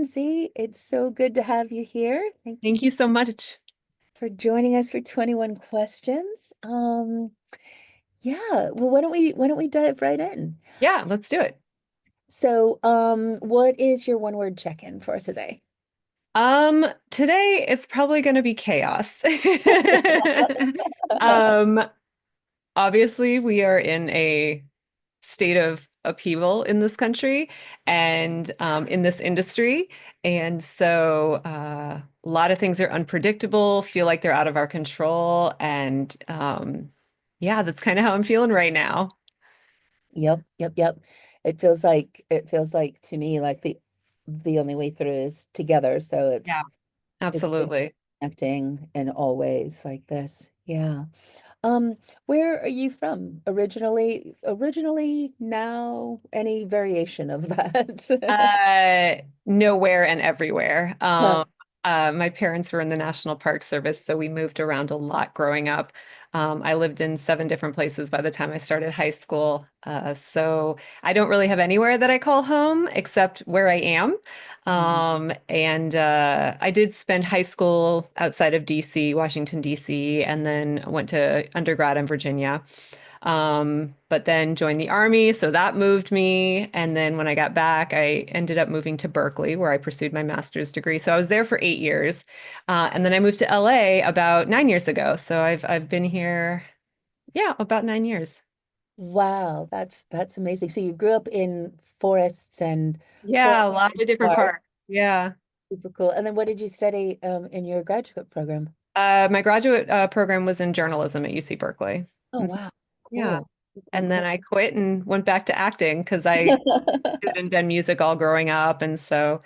Linsay. It's so good to have you here. Thank you Thank you so much. for joining us for 21 questions. Yeah, well, why don't we dive right in? Yeah, let's do it. What is your one-word check-in for us today? Today it's probably going to be chaos. Um, Obviously we are in a state of upheaval in this country and in this industry. And so a lot of things are unpredictable, feel like they're out of our control. And yeah, that's kind of how I'm feeling right now. Yep. It feels like to me like the only way through is together. So Yeah, it's good absolutely. connecting in all ways like this. Yeah. Um, where are you from? Originally, now, any variation of that? Nowhere and everywhere. Huh. My parents were in the National Park Service, so we moved around a lot growing up. I lived in 7 different places by the time I started high school. So I don't really have anywhere that I call home except where I am. Mhm. And I did spend high school outside of DC, Washington, DC, and then went to undergrad in Virginia. But then joined the army, so that moved me. And then when I got back, I ended up moving to Berkeley, where I pursued my master's degree. So I was there for 8 years, and then I moved to LA about 9 years ago. So I've been here, yeah, about 9 years. Wow, that's amazing. So you grew up in forests and Yeah, a forest lot of different parks. parts. Yeah. Super cool. And then what did you study in your graduate program? My graduate program was in journalism at UC Berkeley. Oh, Mhm. wow. Yeah. Cool. And then Cool. I quit and went back to acting because I didn't done music all growing up. And so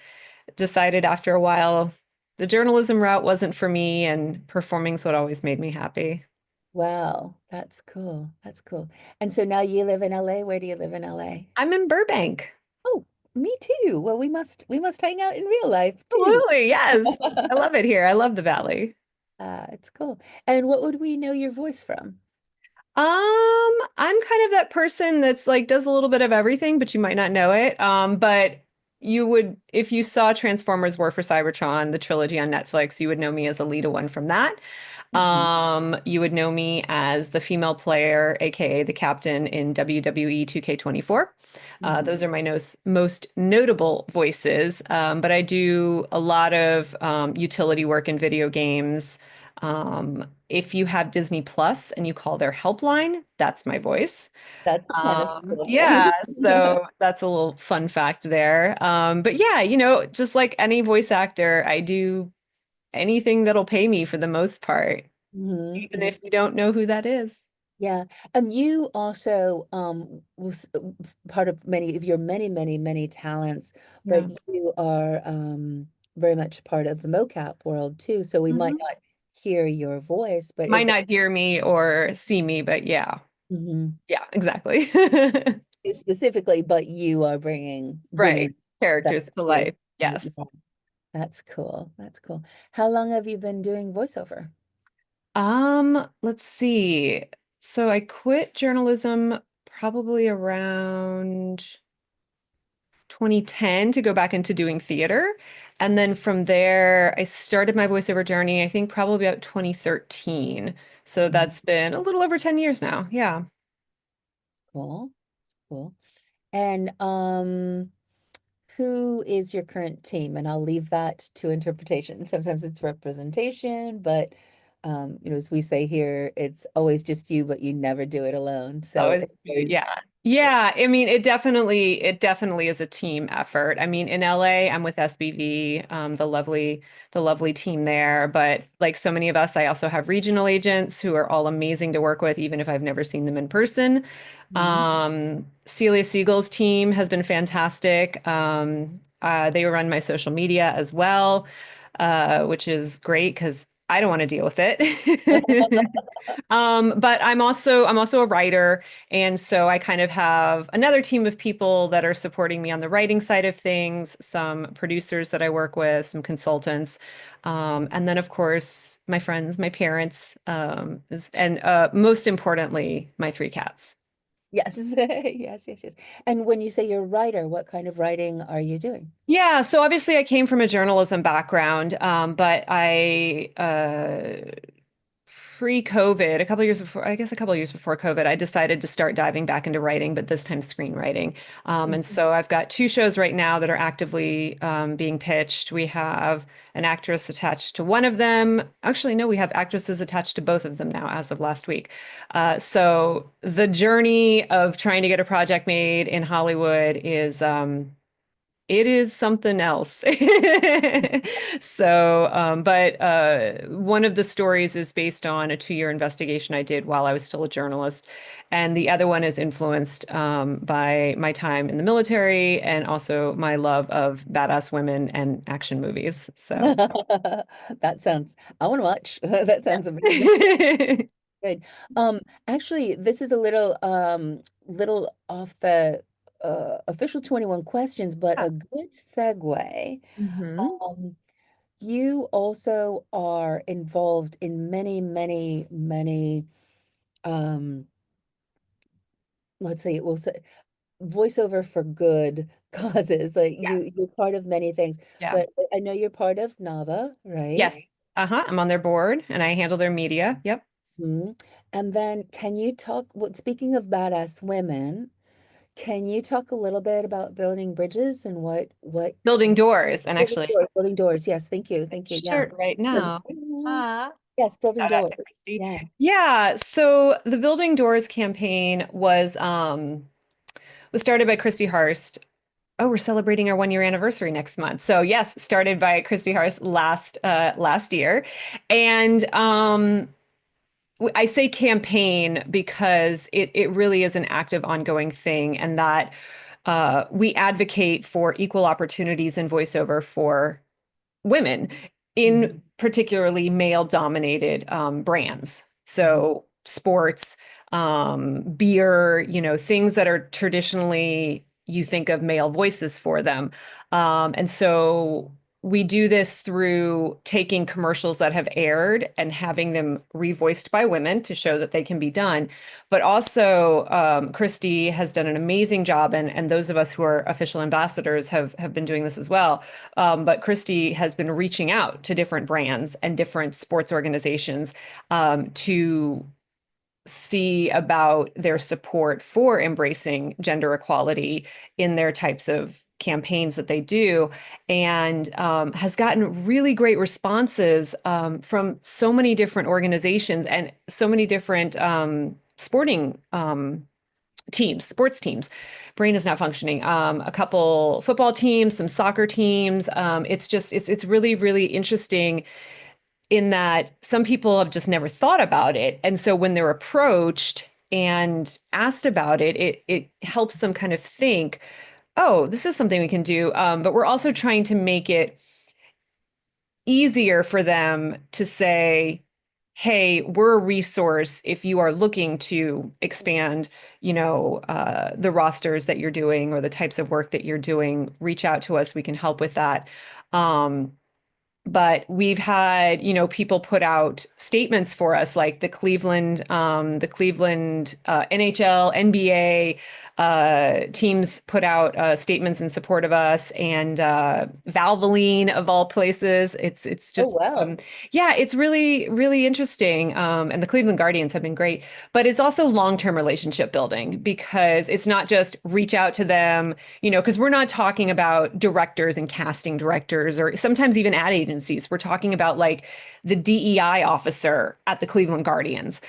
decided after a while the journalism route wasn't for me and performing's what always made me happy. Wow, that's cool. That's cool. And so now you live in LA. Where do you live in LA? I'm in Burbank. Oh, me too. Well, we must hang out in real life too. Absolutely, yes. I love it here. I love the Valley. It's cool. And what would we know your voice from? I'm kind of that person that's like does a little bit of everything, but you might not know it. But you would, if you saw Transformers War for Cybertron, the trilogy on Netflix, you would know me as Alita One from that. Mhm. You would know me as the female player, aka the captain in WWE 2K24. Those Mhm. are my most notable voices. But I do a lot of utility work in video games. If you have Disney Plus and you call their helpline, that's my voice. That's kind of cool. Yeah, so that's a little fun fact there. But yeah, just like any voice actor, I do anything that'll pay me for the most part, even Mhm. if you don't know who that is. Yeah. And you also was part of many of your many talents, but Yeah. you are very much part of the mocap world too. So we might Mhm. not hear your voice, but is Might that not hear me or see me, but yeah. Mhm. Yeah, exactly. You specifically, but you are bringing Right. that Characters to to life. Yes. yeah, that's cool. That's cool. How long have you been doing voiceover? Let's see. So I quit journalism probably around 2010 to go back into doing theater. And then from there, I started my voiceover journey, I think probably about 2013. So Mhm. that's been a little over 10 years now. Yeah. That's cool. That's cool. And who is your current team? And I'll leave that to interpretation. Sometimes it's representation, but as we say here, it's always just you, but you never do it alone. Oh, So it's it's cute. always Yeah. Yeah. I mean, it definitely is a team effort. I mean, in LA, I'm with SBV, the lovely team there. But like so many of us, I also have regional agents who are all amazing to work with, even if I've never seen them in person. Mhm. Celia Siegel's team has been fantastic. They run my social media as well, which is great because I don't want to deal with it. But I'm also a writer, and so I kind of have another team of people that are supporting me on the writing side of things, some producers that I work with, some consultants, and then of course my friends, my parents, and most importantly, my 3 cats. Yes. Yes, yes, yes. And when you say you're a writer, what kind of writing are you doing? Yeah, so obviously I came from a journalism background, but I pre-COVID, a couple years before, I guess a couple years before COVID, I decided to start diving back into writing, but this time screenwriting. And Mhm. so I've got two shows right now that are actively being pitched. We have an actress attached to one of them. Actually, no, we have actresses attached to both of them now as of last week. So the journey of trying to get a project made in Hollywood is it is something else. So, but one of the stories is based on a 2-year investigation I did while I was still a journalist. And the other one is influenced by my time in the military and also my love of badass women and action movies. So, That sounds, I want to watch. That sounds amazing. yeah. Good. Actually, this is a little off the official 21 questions, but a good segue. Hmm. Um, you also are involved in many, many, many um, let's say we'll say voiceover for good causes. Like Yes. you're part of many things, Yeah. but I know you're part of Nava, right? Yes. Uh-huh. I'm on their board and I handle their media. Yep. Mhm. And then can you talk, what, speaking of badass women, can you talk a little bit about building bridges and what Building doors. And actually, building doors. Yes, thank you. Thank you. Yeah. shirt right now. Ah. Yes, building Shout out doors. to Christy. Yeah. Yeah, so the Building Doors campaign was started by Christy Harst. Oh, we're celebrating our 1 year anniversary next month. So yes, started by Christy Harst last year. And I say campaign because it really is an active, ongoing thing, and that we advocate for equal opportunities in voiceover for women Mhm. in particularly male dominated brands. Mhm. So sports, beer, things that are traditionally you think of male voices for them. And so we do this through taking commercials that have aired and having them revoiced by women to show that they can be done. But also, Christy has done an amazing job, and those of us who are official ambassadors have been doing this as well. But Christy has been reaching out to different brands and different sports organizations to see about their support for embracing gender equality in their types of campaigns that they do, and has gotten really great responses from so many different organizations and so many different sporting teams, sports teams. Brain is not functioning. A couple football teams, some soccer teams. It's really, really interesting in that some people have just never thought about it. And so when they're approached and asked about it, it helps them kind of think, oh, this is something we can do. But we're also trying to make it easier for them to say, hey, we're a resource if you are looking to expand, the rosters that you're doing or the types of work that you're doing. Reach out to us. We can help with that. Um, but we've had, people put out statements for us, like the Cleveland NHL, NBA teams put out statements in support of us, and Valvoline of all places. It's Oh, just wow. yeah, it's really really interesting. And the Cleveland Guardians have been great, but it's also long-term relationship building because it's not just reach out to them, because we're not talking about directors and casting directors or sometimes even ad agencies. We're talking about like the DEI officer at the Cleveland Guardians,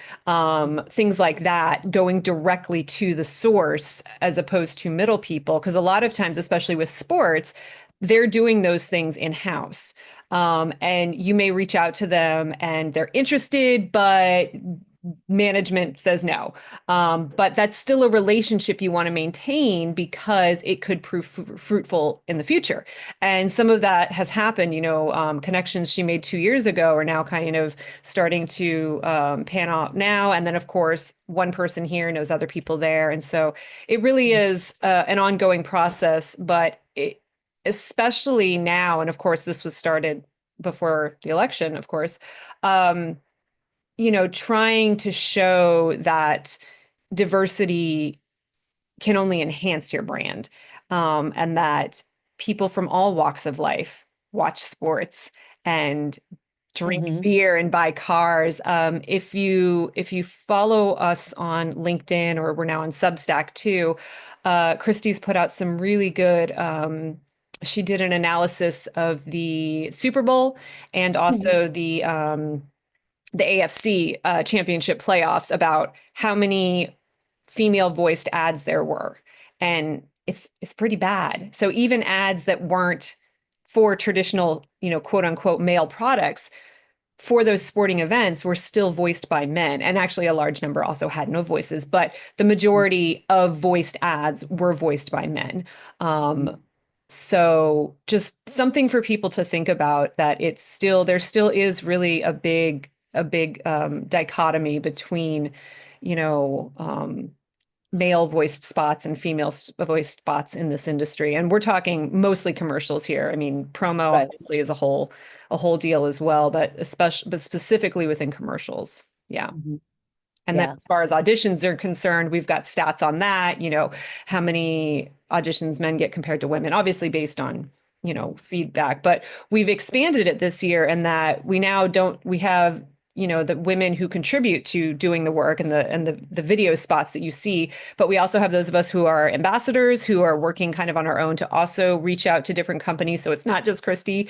things like that, going directly to the source as opposed to middle people. Because a lot of times, especially with sports, they're doing those things in-house. And you may reach out to them and they're interested, but management says no. But that's still a relationship you want to maintain because it could prove fruitful in the future. And some of that has happened, connections she made 2 years ago are now kind of starting to pan out now. And then, of course, one person here knows other people there. And so it really is an ongoing process, but especially now, and of course, this was started before the election, of course. Trying to show that diversity can only enhance your brand. And that people from all walks of life watch sports and drink Hmm. beer and buy cars. If you follow us on LinkedIn, or we're now on Substack too, Christie's put out some really good. She did an analysis of the Super Bowl and Hmm. also the AFC championship playoffs, about how many female voiced ads there were. And it's pretty bad. So even ads that weren't for traditional, quote unquote male products, for those sporting events were still voiced by men. And actually a large number also had no voices, but the majority of voiced ads were voiced by men. So just something for people to think about, that there still is really a big dichotomy between, you know, male voiced spots and female voiced spots in this industry. And we're talking mostly commercials here. I mean, promo Right. obviously is a whole deal as well, but specifically within commercials. Yeah. Mhm. And then Yeah. as far as auditions are concerned, we've got stats on that, how many auditions men get compared to women, obviously based on, feedback. But we've expanded it this year, and that we have, the women who contribute to doing the work and the video spots that you see. But we also have those of us who are ambassadors, who are working kind of on our own to also reach out to different companies. So it's not just Christy.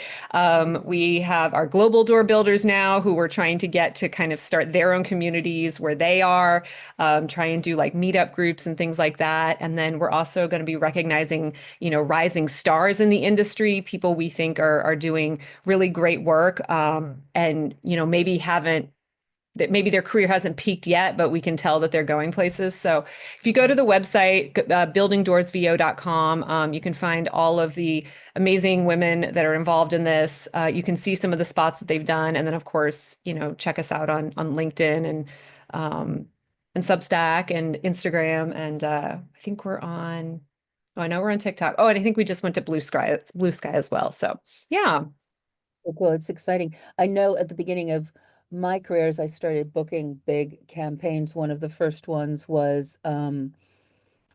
We have our global door builders now, who we're trying to get to kind of start their own communities where they are, try and do like meetup groups and things like that. And then we're also going to be recognizing, rising stars in the industry, people we think are doing really great work, and, maybe their career hasn't peaked yet, but we can tell that they're going places. So if you go to the website, buildingdoorsvo.com, you can find all of the amazing women that are involved in this. You can see some of the spots that they've done. And then, of course, check us out on LinkedIn um, and Substack and Instagram. And I think oh, I know we're on TikTok. Oh, and I think we just went to Blue Sky as well. So yeah. So cool. It's exciting. I know at the beginning of my career, as I started booking big campaigns, one of the first ones was one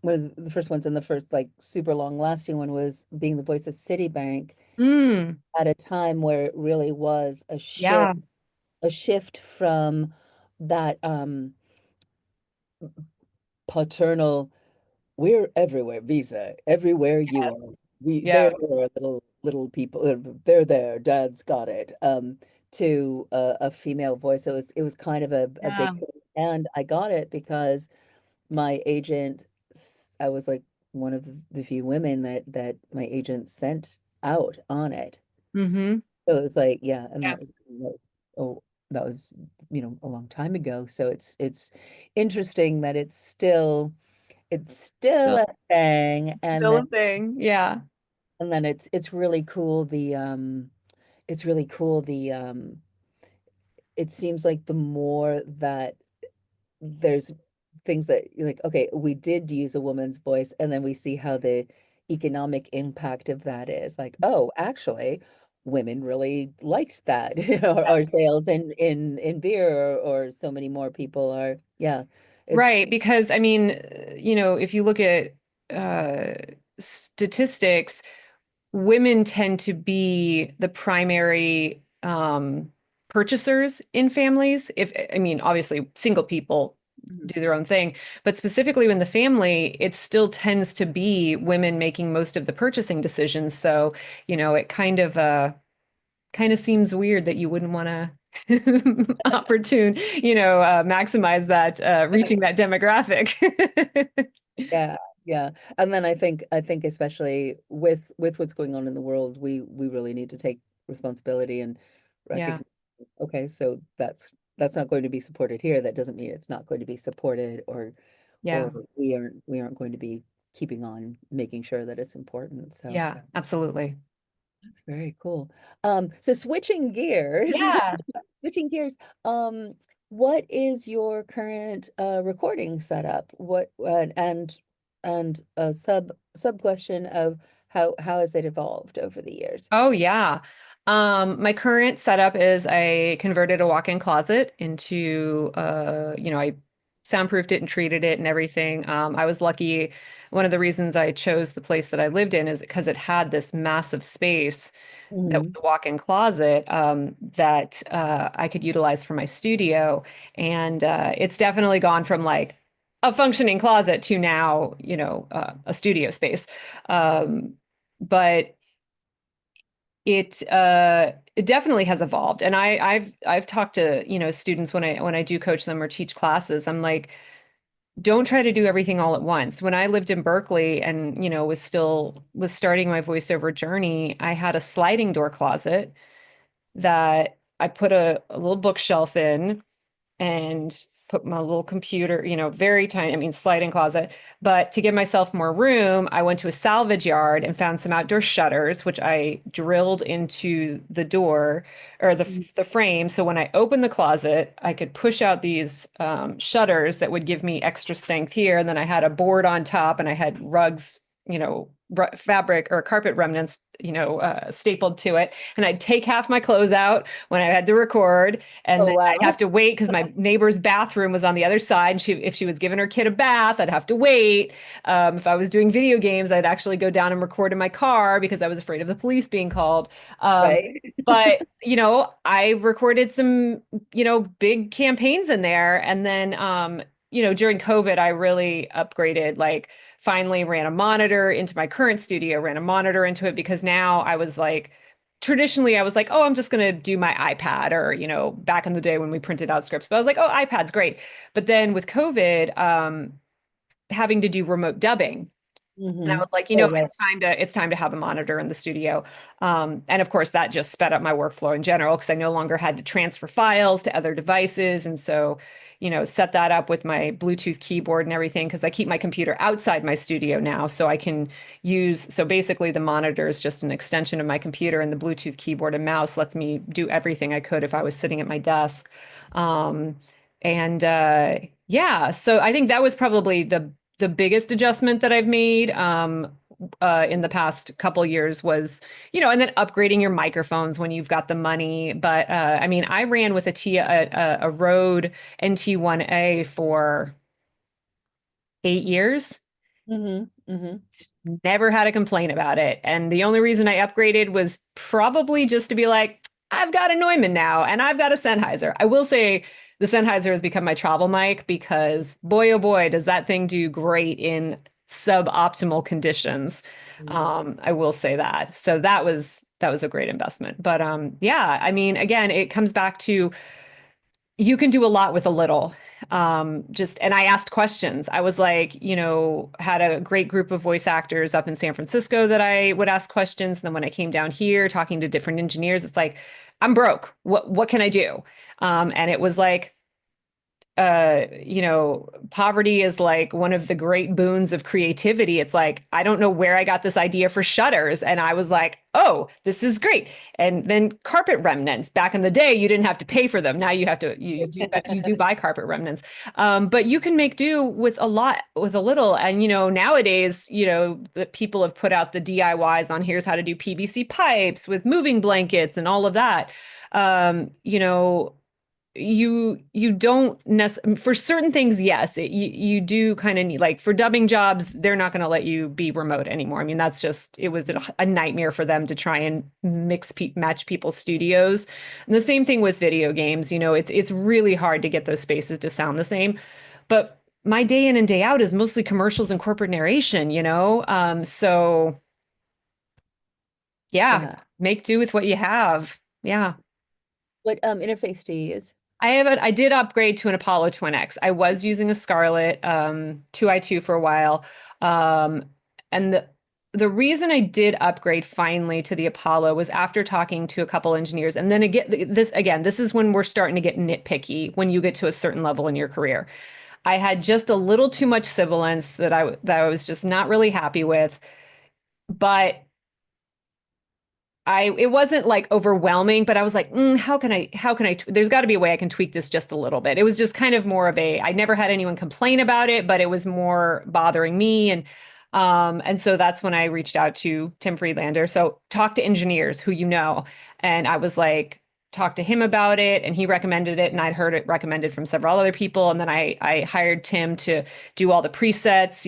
of the first ones and the first like super long lasting one was being the voice of Citibank Mm, at a time where it really was yeah. a shift from that paternal we're everywhere visa everywhere you are Yes. we Yeah. there are little people they're there dad's got it to a female voice. It was kind of a big Yeah. thing. And I got it because my agent I was like one of the few women that my agent sent out on it. Mm-hmm. So it was like, yeah, and that Yes. was, oh, that was, a long time ago. So it's interesting that it's still Still, a thing. still a thing. Yeah. And then it's really cool it's really cool it seems like the more that there's things that you're like, okay, we did use a woman's voice, and then we see how the economic impact of that is. Like, oh, actually, women really liked that. Our Yes. sales in beer or so many more people are, yeah, it's Right. Because I mean, if you look at uh, statistics, women tend to be the primary purchasers in families. I mean, obviously, single people Mhm. do their own thing, but specifically in the family, it still tends to be women making most of the purchasing decisions. So, it kind of seems weird that you wouldn't want to maximize that, reaching that demographic. Yeah, yeah. And then I think especially with what's going on in the world, we really need to take responsibility and Yeah, recognize, okay, so that's not going to be supported here. That doesn't mean it's not going to be supported or yeah, we aren't going to be keeping on making sure that it's important. So yeah, absolutely. that's very cool. So switching gears, Yeah. switching gears, what is your current recording setup? What and a sub question of how has it evolved over the years? Oh, yeah. My current setup is I converted a walk-in closet into, soundproofed it and treated it and everything. I was lucky. One of the reasons I chose the place that I lived in is because it had this massive space that was Hmm. a walk-in closet that I could utilize for my studio. And it's definitely gone from like a functioning closet to now, a studio space. Um, but it definitely has evolved. And I've talked to, students when I do coach them or teach classes. I'm like, don't try to do everything all at once. When I lived in Berkeley and, was starting my voiceover journey, I had a sliding door closet that I put a little bookshelf in and put my little computer, very tiny, I mean, sliding closet. But to give myself more room, I went to a salvage yard and found some outdoor shutters, which I drilled into the door or the frame. So when I opened the closet, I could push out these shutters that would give me extra strength here. And then I had a board on top and I had rugs, fabric or carpet remnants, stapled to it. And I'd take half my clothes out when I had to record, and Oh, then I'd have wow. to wait because my neighbor's bathroom was on the other side. And if she was giving her kid a bath, I'd have to wait. If I was doing video games, I'd actually go down and record in my car because I was afraid of the police being called. Um, Right. but I recorded some, big campaigns in there, and then, during COVID, I really upgraded, like finally ran a monitor into my current studio, ran a monitor into it because now I was like, traditionally I was like, oh, I'm just going to do my iPad or, back in the day when we printed out scripts, but I was like, oh, iPad's great. But then with COVID, having to do remote dubbing, and I Hmm. was like, Oh, right. it's time to have a monitor in the studio. And of course, that just sped up my workflow in general because I no longer had to transfer files to other devices. And so, set that up with my Bluetooth keyboard and everything because I keep my computer outside my studio now. So I can so basically the monitor is just an extension of my computer, and the Bluetooth keyboard and mouse lets me do everything I could if I was sitting at my desk. Um, and yeah, so I think that was probably the biggest adjustment that I've made in the past couple years was, and then upgrading your microphones when you've got the money. But I mean, I ran with a Rode NT1A for 8 years. Hmm. Hmm. Never had a complaint about it. And the only reason I upgraded was probably just to be like, I've got a Neumann now and I've got a Sennheiser. I will say the Sennheiser has become my travel mic because boy, oh boy, does that thing do great in suboptimal conditions. I will say that. So that was a great investment. But yeah, I mean, again, it comes back to you can do a lot with a little. And I asked questions. I was like, had a great group of voice actors up in San Francisco that I would ask questions. And then when I came down here talking to different engineers, it's like, I'm broke. What can I do? And it was like, poverty is like one of the great boons of creativity. It's like, I don't know where I got this idea for shutters. And I was like, oh, this is great. And then carpet remnants. Back in the day, you didn't have to pay for them. Now you have to, you do buy carpet remnants. But you can make do with a lot, with a little. And, nowadays, the people have put out the DIYs on here's how to do PVC pipes with moving blankets and all of that. Um, you know, you don't necessarily for certain things, yes, you do kind of need, like for dubbing jobs, they're not going to let you be remote anymore. I mean, that's just it was a nightmare for them to try and match people's studios. And the same thing with video games, it's really hard to get those spaces to sound the same. But my day in and day out is mostly commercials and corporate narration, so yeah, Yeah. make do with what you have. Yeah. What interface do you use? I did upgrade to an Apollo Twin X. I was using a Scarlett 2i2 for a while. Um, and the reason I did upgrade finally to the Apollo was after talking to a couple engineers. And then this is when we're starting to get nitpicky when you get to a certain level in your career. I had just a little too much sibilance that I was just not really happy with. But it wasn't like overwhelming, but I was like, there's got to be a way I can tweak this just a little bit. It was just kind of more of I never had anyone complain about it, but it was more bothering me. And so that's when I reached out to Tim Friedlander. So talk to engineers who, and I was like, talked to him about it and he recommended it and I'd heard it recommended from several other people. And then I hired Tim to do all the presets,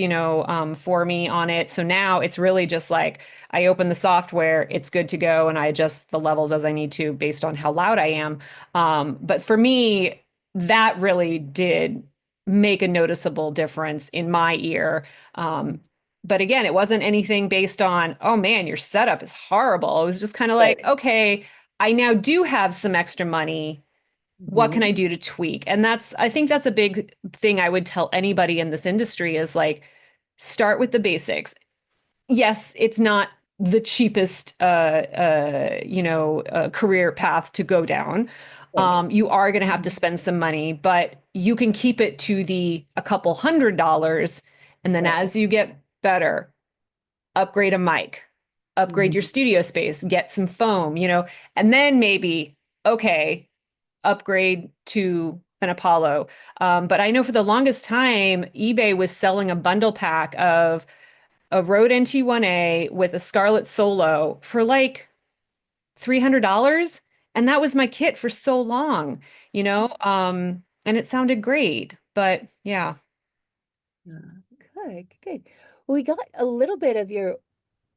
for me on it. So now it's really just like I open the software, it's good to go, and I adjust the levels as I need to based on how loud I am. But for me, that really did make a noticeable difference in my ear. But again, it wasn't anything based on, oh man, your setup is horrible. It was just kind of like, Right. okay, I now do have some extra money. What can Hmm. I do to tweak? And I think that's a big thing I would tell anybody in this industry is like, start with the basics. Yes, it's not the cheapest, career path to go down. Right. You are going to have to spend some money, but you can keep it to the a couple $100s. And then Right. as you get better, upgrade a mic, upgrade your Hmm. studio space, get some foam, and then maybe, okay, upgrade to an Apollo. But I know for the longest time, eBay was selling a bundle pack of a Rode NT1A with a Scarlett Solo for like $300. And that was my kit for so long, and it sounded great. But yeah. Yeah. Good, good. Well, we got a little bit of your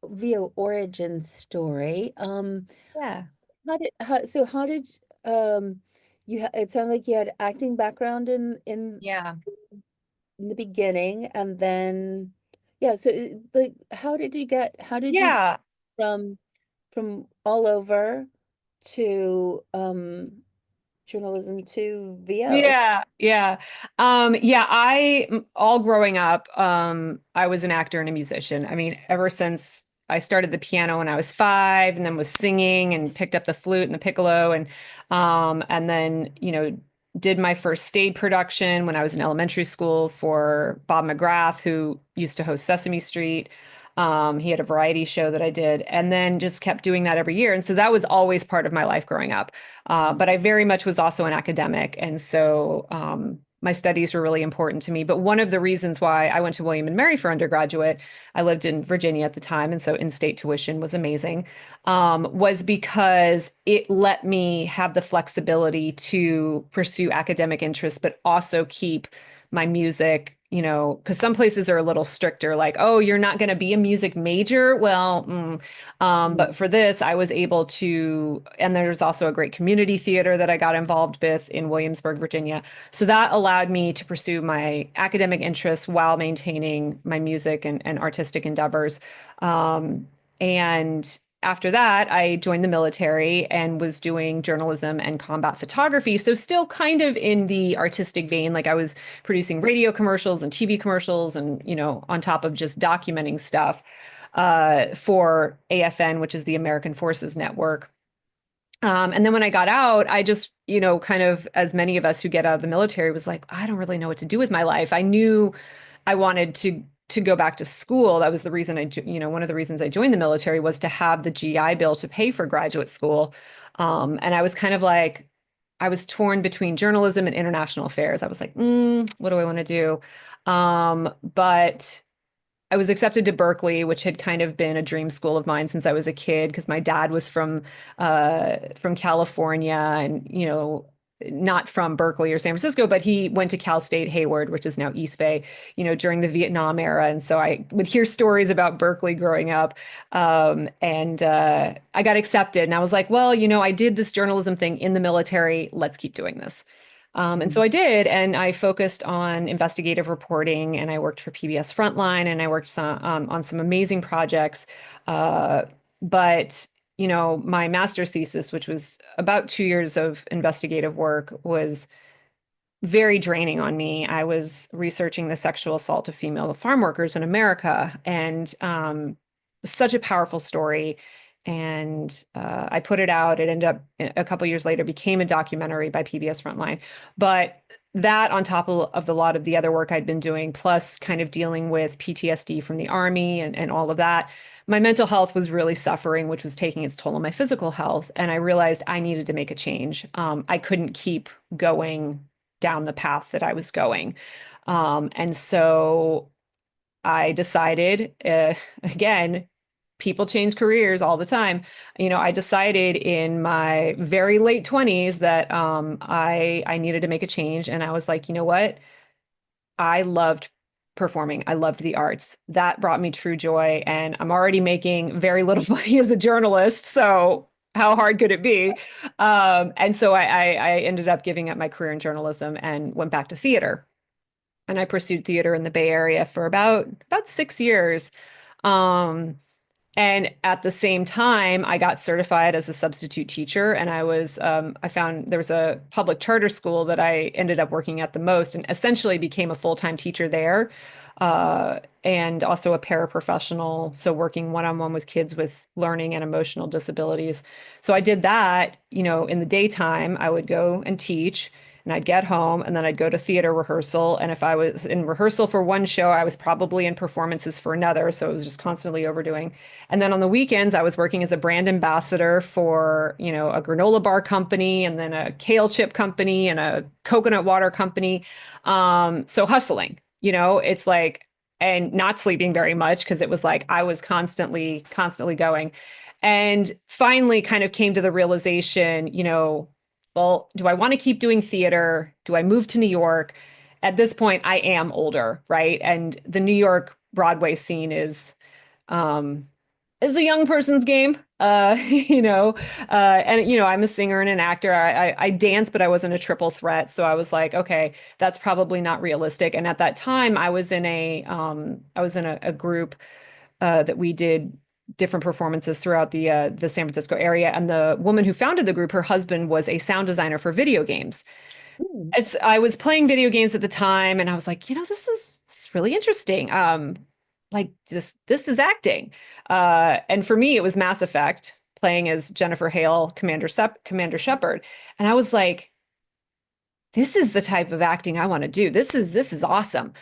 via origin story. Yeah. How did it sounded like you had acting background Yeah. in the beginning, and then yeah, so like how did you Yeah. from all over to journalism to VO? Yeah, yeah. Yeah, all growing up, I was an actor and a musician. I mean, ever since I started the piano when I was 5 and then was singing and picked up the flute and the piccolo and then, did my first stage production when I was in elementary school for Bob McGrath, who used to host Sesame Street. He had a variety show that I did, and then just kept doing that every year. And so that was always part of my life growing up. But I very much was also an academic. And so my studies were really important to me. But one of the reasons why I went to William and Mary for undergraduate, I lived in Virginia at the time. And so in-state tuition was amazing, was because it let me have the flexibility to pursue academic interests, but also keep my music. Because some places are a little stricter, like, oh, you're not going to be a music major. Well, but Mhm. for this, I was able to, and there's also a great community theater that I got involved with in Williamsburg, Virginia. So that allowed me to pursue my academic interests while maintaining my music and artistic endeavors. And after that, I joined the military and was doing journalism and combat photography. So, still kind of in the artistic vein, like I was producing radio commercials and TV commercials and, on top of just documenting stuff for AFN, which is the American Forces Network. And then when I got out, I just, kind of as many of us who get out of the military was like, I don't really know what to do with my life. I knew I wanted to go back to school. That was the reason one of the reasons I joined the military was to have the GI Bill to pay for graduate school. And I was kind of like, I was torn between journalism and international affairs. I was like, what do I want to do? But I was accepted to Berkeley, which had kind of been a dream school of mine since I was a kid, because my dad was from California, and not from Berkeley or San Francisco, but he went to Cal State Hayward, which is now East Bay, during the Vietnam era, and so I would hear stories about Berkeley growing up, and I got accepted, and I was like, well, I did this journalism thing in the military. Let's keep doing this. And so I did, and I focused on investigative reporting, and I worked for PBS Frontline, and I worked on some amazing projects. Uh, but my master's thesis, which was about 2 years of investigative work, was very draining on me. I was researching the sexual assault of female farm workers in America, and such a powerful story. And I put it out. It ended up a couple years later became a documentary by PBS Frontline. But that, on top of the lot of the other work I'd been doing, plus kind of dealing with PTSD from the army and all of that, my mental health was really suffering, which was taking its toll on my physical health. And I realized I needed to make a change. I couldn't keep going down the path that I was going. And so I decided, again, people change careers all the time. I decided in my very late 20s that I needed to make a change, and I was like, you know what? I loved performing. I loved the arts. That brought me true joy, and I'm already making very little money as a journalist, so how hard could it be? And so I ended up giving up my career in journalism and went back to theater. And I pursued theater in the Bay Area for about 6 years. Um, and at the same time, I got certified as a substitute teacher, and I found there was a public charter school that I ended up working at the most, and essentially became a full-time teacher there, and also a paraprofessional, so working one-on-one with kids with learning and emotional disabilities. So I did that, in the daytime, I would go and teach. And I'd get home and then I'd go to theater rehearsal. And if I was in rehearsal for one show, I was probably in performances for another. So it was just constantly overdoing. And then on the weekends, I was working as a brand ambassador for, a granola bar company and then a kale chip company and a coconut water company. So hustling, it's like, and not sleeping very much because it was like I was constantly going. And finally kind of came to the realization, well, do I want to keep doing theater? Do I move to New York? At this point, I am older, right? And the New York Broadway scene um, is a young person's game. And I'm a singer and an actor. I dance, but I wasn't a triple threat. So I was like, okay, that's probably not realistic. And at that time, I was in a group that we did different performances throughout the San Francisco area. And the woman who founded the group, her husband was a sound designer for video games. Mm. I was playing video games at the time, and I was like, this is really interesting. Like this is acting. And for me, it was Mass Effect, playing as Jennifer Hale, Commander Shepard. And I was like, this is the type of acting I want to do. This is awesome.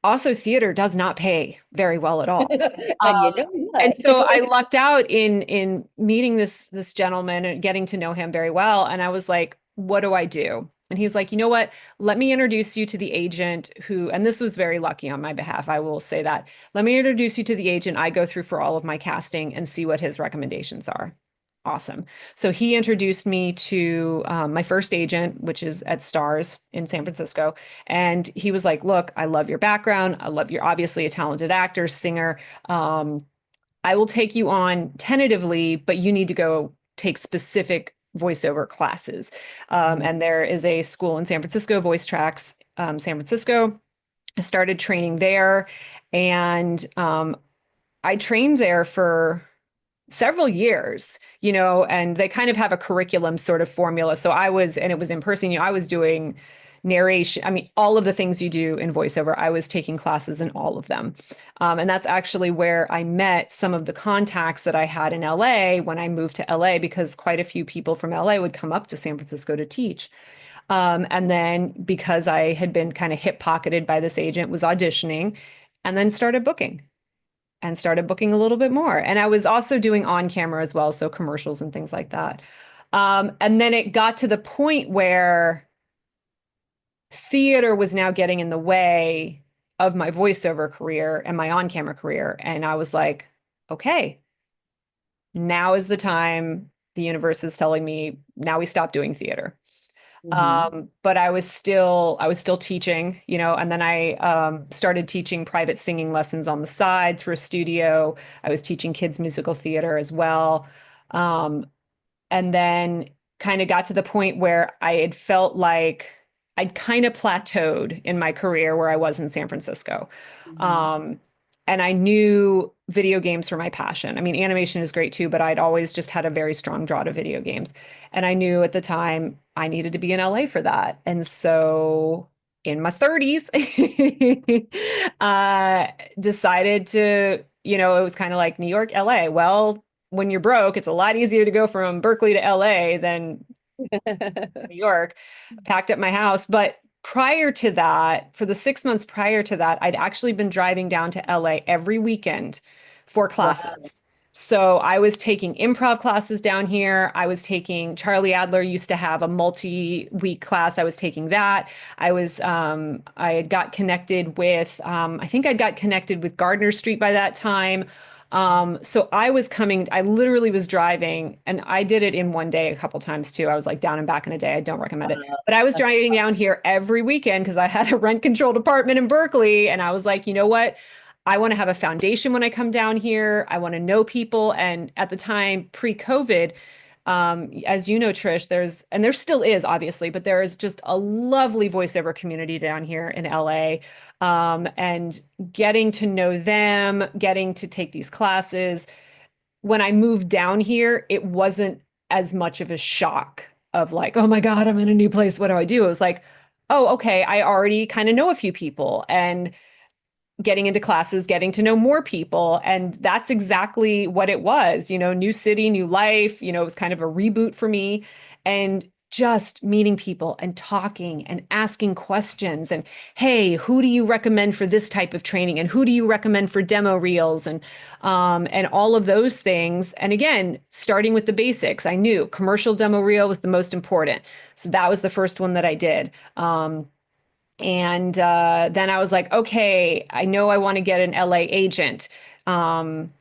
Also, theater does not pay very well at all. And you Um, know and what? so I lucked out in meeting this gentleman and getting to know him very well. And I was like, what do I do? And he was like, you know what? Let me introduce you to the agent who, and this was very lucky on my behalf, I will say that. Let me introduce you to the agent I go through for all of my casting and see what his recommendations are. Awesome. So he introduced me to my first agent, which is at Stars in San Francisco. And he was like, look, I love your background. I love you're obviously a talented actor, singer. I will take you on tentatively, but you need to go take specific voiceover classes. Mhm. And there is a school in San Francisco, Voice Tracks San Francisco. I started training there, and I trained there for several years, and they kind of have a curriculum sort of formula. So and it was in person, I was doing narration. I mean, all of the things you do in voiceover, I was taking classes in all of them. And that's actually where I met some of the contacts that I had in LA when I moved to LA, because quite a few people from LA would come up to San Francisco to teach. And then because I had been kind of hip pocketed by this agent, was auditioning and then started booking a little bit more. And I was also doing on camera as well, so commercials and things like that. And then it got to the point where theater was now getting in the way of my voiceover career and my on camera career. And I was like, okay, now is the time. The universe is telling me now we stop doing theater. Mhm. But I was still teaching, and then I started teaching private singing lessons on the side through a studio. I was teaching kids musical theater as well. Um, and then kind of got to the point where I had felt like I'd kind of plateaued in my career where I was in San Francisco. Mhm. Um, and I knew video games were my passion. I mean, animation is great too, but I'd always just had a very strong draw to video games. And I knew at the time I needed to be in LA for that. And so in my 30s, decided to, it was kind of like New York, LA. Well, when you're broke, it's a lot easier to go from Berkeley to LA than New York. Packed up my house. But prior to that, for the 6 months prior to that, I'd actually been driving down to LA every weekend for Wow. classes. So I was taking improv classes down here. I was taking, Charlie Adler used to have a multi-week class. I was taking that. I had got connected with, I think I'd got connected with Gardner Street by that time. So I literally was driving, and I did it in one day a couple times too. I was like down and back in a day. I don't recommend it. But I was That's driving down here every weekend because I had a rent controlled apartment in Berkeley. And I was like, you know what? I want to have a foundation when I come down here. I want to know people. And at the time, pre-COVID, as you know, Trish, and there still is, obviously, but there is just a lovely voiceover community down here in LA. And getting to know them, getting to take these classes. When I moved down here, it wasn't as much of a shock of like, oh my God, I'm in a new place. What do I do? It was like, oh, okay, I already kind of know a few people. And getting into classes, getting to know more people. And that's exactly what it was, new city, new life. It was kind of a reboot for me. And just meeting people and talking and asking questions and, hey, who do you recommend for this type of training? And who do you recommend for demo reels? And all of those things. And again, starting with the basics, I knew commercial demo reel was the most important. So that was the first one that I did. And then I was like, okay, I know I want to get an LA agent. Um,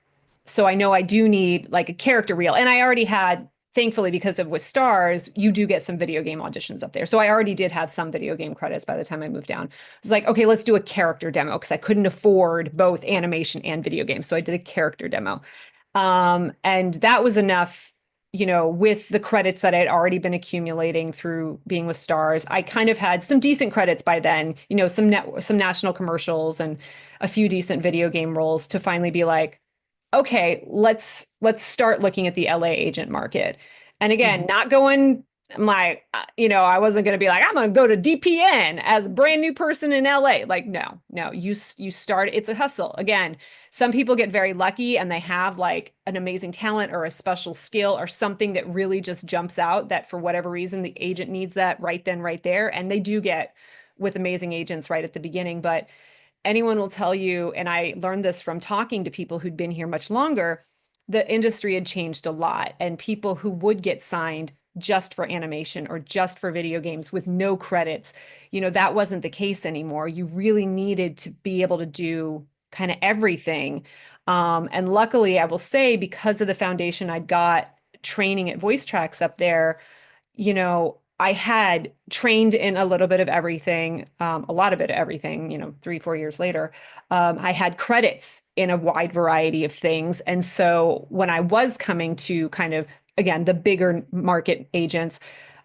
so I know I do need like a character reel. And I already had, thankfully, because of with stars, you do get some video game auditions up there. So I already did have some video game credits by the time I moved down. I was like, okay, let's do a character demo because I couldn't afford both animation and video games. So I did a character demo. And that was enough, with the credits that I had already been accumulating through being with stars. I kind of had some decent credits by then, some national commercials and a few decent video game roles to finally be like, okay, let's start looking at the LA agent market. And again, Mhm. not going I'm like, I wasn't going to be like, I'm going to go to DPN as a brand new person in LA. Like, no, no, you start, it's a hustle. Again, some people get very lucky and they have like an amazing talent or a special skill or something that really just jumps out that for whatever reason, the agent needs that right then, right there. And they do get with amazing agents right at the beginning. But anyone will tell you, and I learned this from talking to people who'd been here much longer, the industry had changed a lot. And people who would get signed just for animation or just for video games with no credits, that wasn't the case anymore. You really needed to be able to do kind of everything. And luckily, I will say, because of the foundation I got training at Voice Tracks up there, I had trained in a little bit of everything, a lot of it, everything, 3, 4 years later. I had credits in a wide variety of things. And so when I was coming to kind of, again, the bigger market agents,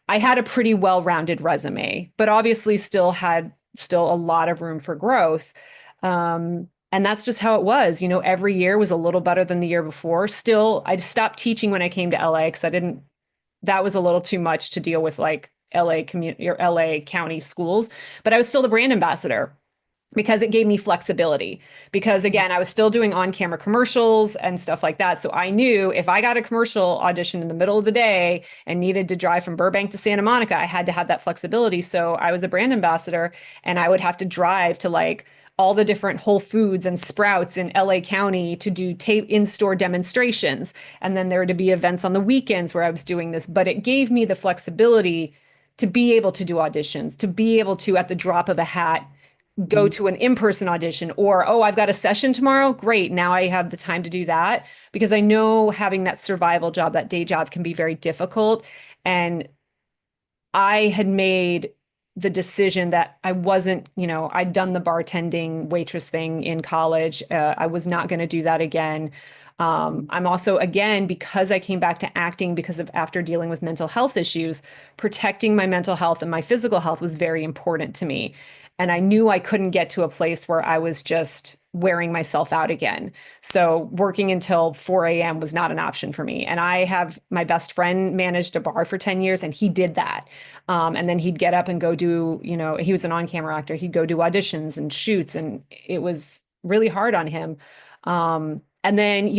I had a pretty well-rounded resume, but obviously still a lot of room for growth. And that's just how it was. Every year was a little better than the year before. Still, I stopped teaching when I came to LA because I didn't that was a little too much to deal with like LA community or LA county schools, but I was still the brand ambassador because it gave me flexibility. Because again, I was still doing on-camera commercials and stuff like that. So I knew if I got a commercial audition in the middle of the day and needed to drive from Burbank to Santa Monica, I had to have that flexibility. So I was a brand ambassador and I would have to drive to like all the different Whole Foods and Sprouts in LA County to do in-store demonstrations. And then there were to be events on the weekends where I was doing this, but it gave me the flexibility to be able to do auditions, to be able to, at the drop of a hat, go Mhm. to an in-person audition or, oh, I've got a session tomorrow. Great. Now I have the time to do that because I know having that survival job, that day job can be very difficult. And I had made the decision that I wasn't, I'd done the bartending waitress thing in college. I was not going to do that again. I'm also, again, because I came back to acting because of after dealing with mental health issues, protecting my mental health and my physical health was very important to me. And I knew I couldn't get to a place where I was just wearing myself out again. So working until 4 a.m. was not an option for me. And I have my best friend managed a bar for 10 years and he did that. And then he'd get up and go do, he was an on-camera actor. He'd go do auditions and shoots, and it was really hard on him. And then,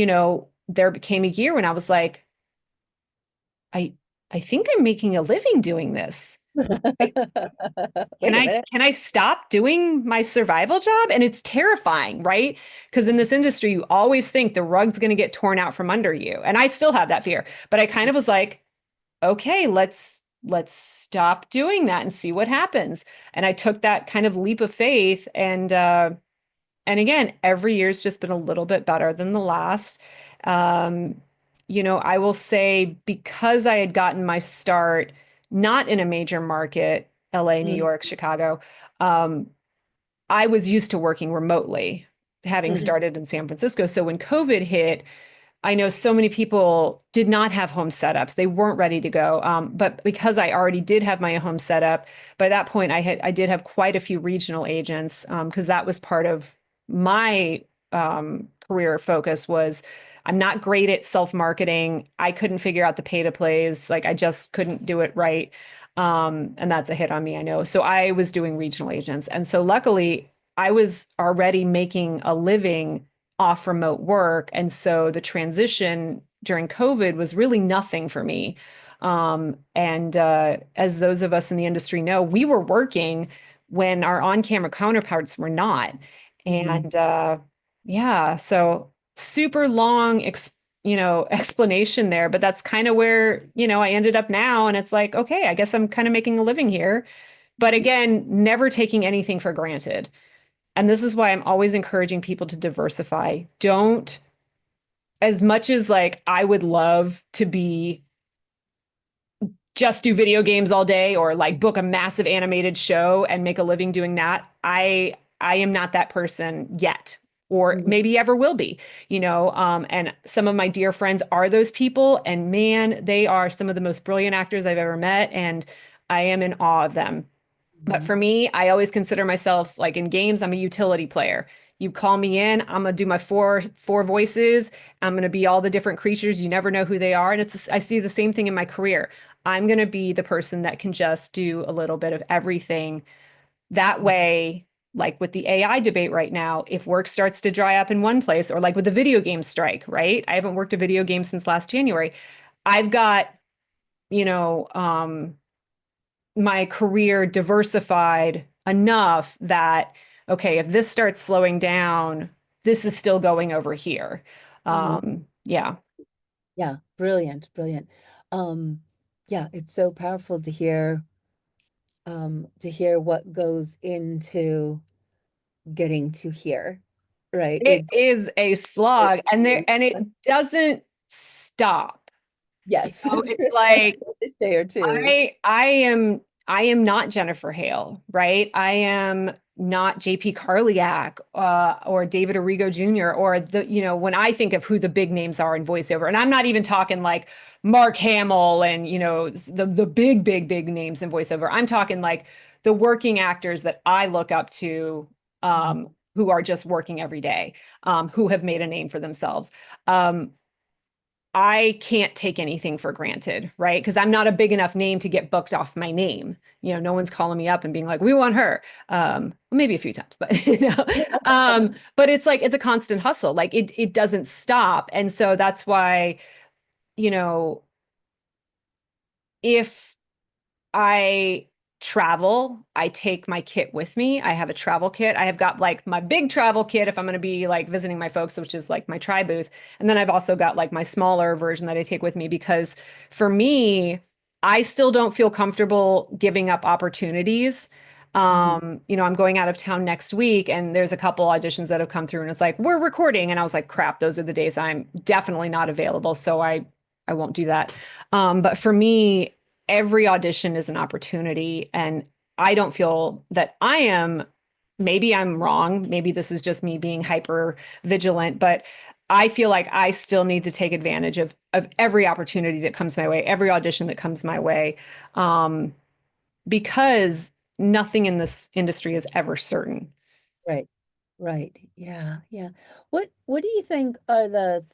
there became a year when I was like, I, I think I'm making a living doing this. Like, can Wait a I minute. can I stop doing my survival job? And it's terrifying, right? Because in this industry, you always think the rug's going to get torn out from under you. And I still have that fear. But I kind of was like, okay, let's stop doing that and see what happens. And I took that kind of leap of faith And again, every year's just been a little bit better than the last. Um, I will say because I had gotten my start not in a major market, LA, New Mm, York, Chicago, um, I was used to working remotely, having mm, started in San Francisco. So when COVID hit, I know so many people did not have home setups. They weren't ready to go. But because I already did have my home setup, by that point I did have quite a few regional agents because that was part of my career focus was I'm not great at self-marketing. I couldn't figure out the pay to plays. Like I just couldn't do it right. And that's a hit on me, I know. So I was doing regional agents. And so luckily I was already making a living off remote work. And so the transition during COVID was really nothing for me. And as those of us in the industry know, we were working when our on-camera counterparts were not. mm, And yeah, so super long, explanation there, but that's kind of where, I ended up now. And it's like, okay, I guess I'm kind of making a living here. But mm, again, never taking anything for granted. And this is why I'm always encouraging people to diversify. Don't, as much as like I would love to be just do video games all day or like book a massive animated show and make a living doing that. I am not that person yet or mm, maybe ever will be, and some of my dear friends are those people and man, they are some of the most brilliant actors I've ever met and I am in awe of them. But mm, for me, I always consider myself like in games, I'm a utility player. You call me in, I'm gonna do my four voices. I'm gonna be all the different creatures. You never know who they are. And I see the same thing in my career. I'm gonna be the person that can just do a little bit of everything. That mm, way, like with the AI debate right now, if work starts to dry up in one place, or like with the video game strike, right? I haven't worked a video game since last January. I've got, you know, my career diversified enough that, okay, if this starts slowing down, this is still going over here. mm. Yeah. Yeah, brilliant, brilliant. Um, yeah, it's so powerful to hear what goes into getting to here, right? It is a It's slog and it doesn't stop. yes, It's a like day or two. I am not Jennifer Hale, right? I am not JP Carliak or David Arrigo Jr. or when I think of who the big names are in voiceover, and I'm not even talking like Mark Hamill and the big names in voiceover. I'm talking like the working actors that I look up to Mhm. who are just working every day, who have made a name for themselves. Um, I can't take anything for granted, right? Because I'm not a big enough name to get booked off my name. No one's calling me up and being like, "We want her." Maybe a few times, but but it's like it's a constant hustle. Like it doesn't stop, and so that's why you know if I travel. I take my kit with me. I have a travel kit. I have got like my big travel kit if I'm going to be like visiting my folks, which is like my tri booth. And then I've also got like my smaller version that I take with me because for me, I still don't feel comfortable giving up opportunities. Mhm. I'm going out of town next week and there's a couple auditions that have come through and it's like, we're recording. And I was like, crap, those are the days I'm definitely not available. So I won't do that. But for me, every audition is an opportunity. And I don't feel that I am, maybe I'm wrong. Maybe this is just me being hyper vigilant, but I feel like I still need to take advantage of every opportunity that comes my way, every audition that comes my way, um, because nothing in this industry is ever certain. Right, right. Yeah, yeah. What do you think are the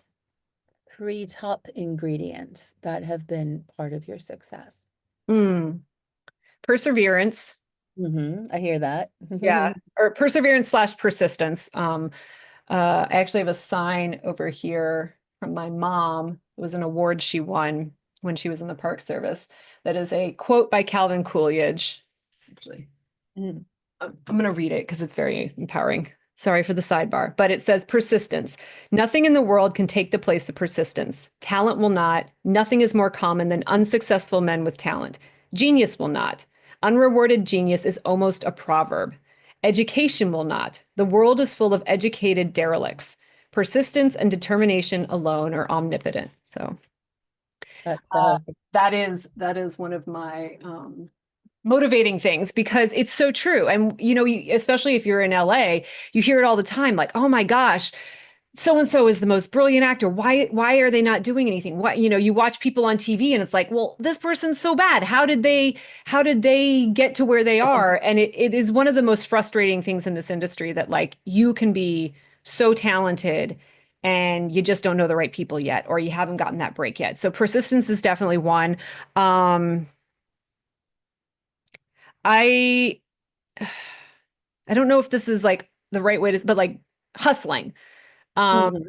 three top ingredients that have been part of your success? Mm. Perseverance. I hear that. Yeah. Or perseverance slash persistence. I actually have a sign over here from my mom. It was an award she won when she was in the Park Service. That is a quote by Calvin Coolidge. Actually, Mm, I'm going to read it because it's very empowering. Sorry for the sidebar, but it says persistence. Nothing in the world can take the place of persistence. Talent will not. Nothing is more common than unsuccessful men with talent. Genius will not. Unrewarded genius is almost a proverb. Education will not. The world is full of educated derelicts. Persistence and determination alone are omnipotent. So That's uh, powerful. that is one of my motivating things because it's so true. And especially if you're in LA, you hear it all the time, like, "Oh my gosh, so and so is the most brilliant actor. Why are they not doing anything? What, you watch people on TV and it's like, well, this person's so bad. How did they get to where they are?" And it is one of the most frustrating things in this industry that like you can be so talented and you just don't know the right people yet, or you haven't gotten that break yet. So persistence is definitely one. Um, I I don't know if this is like the right way to, but like hustling. Um, Mhm.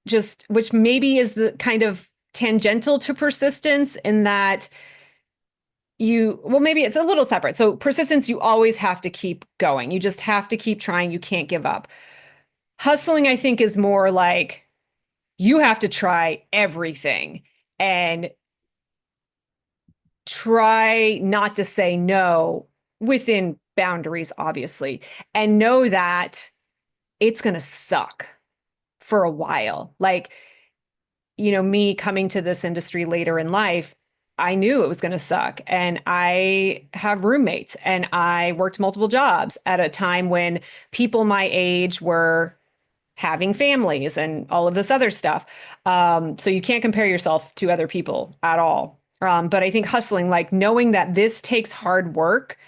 just which maybe is the kind of tangential to persistence in that well, maybe it's a little separate. So persistence, you always have to keep going. You just have to keep trying. You can't give up. Hustling, I think, is more like you have to try everything and try not to say no within boundaries, obviously, and know that it's going to suck for a while. Like, me coming to this industry later in life, I knew it was going to suck. And I have roommates and I worked multiple jobs at a time when people my age were having families and all of this other stuff. So you can't compare yourself to other people at all. But I think hustling, like knowing that this takes hard work,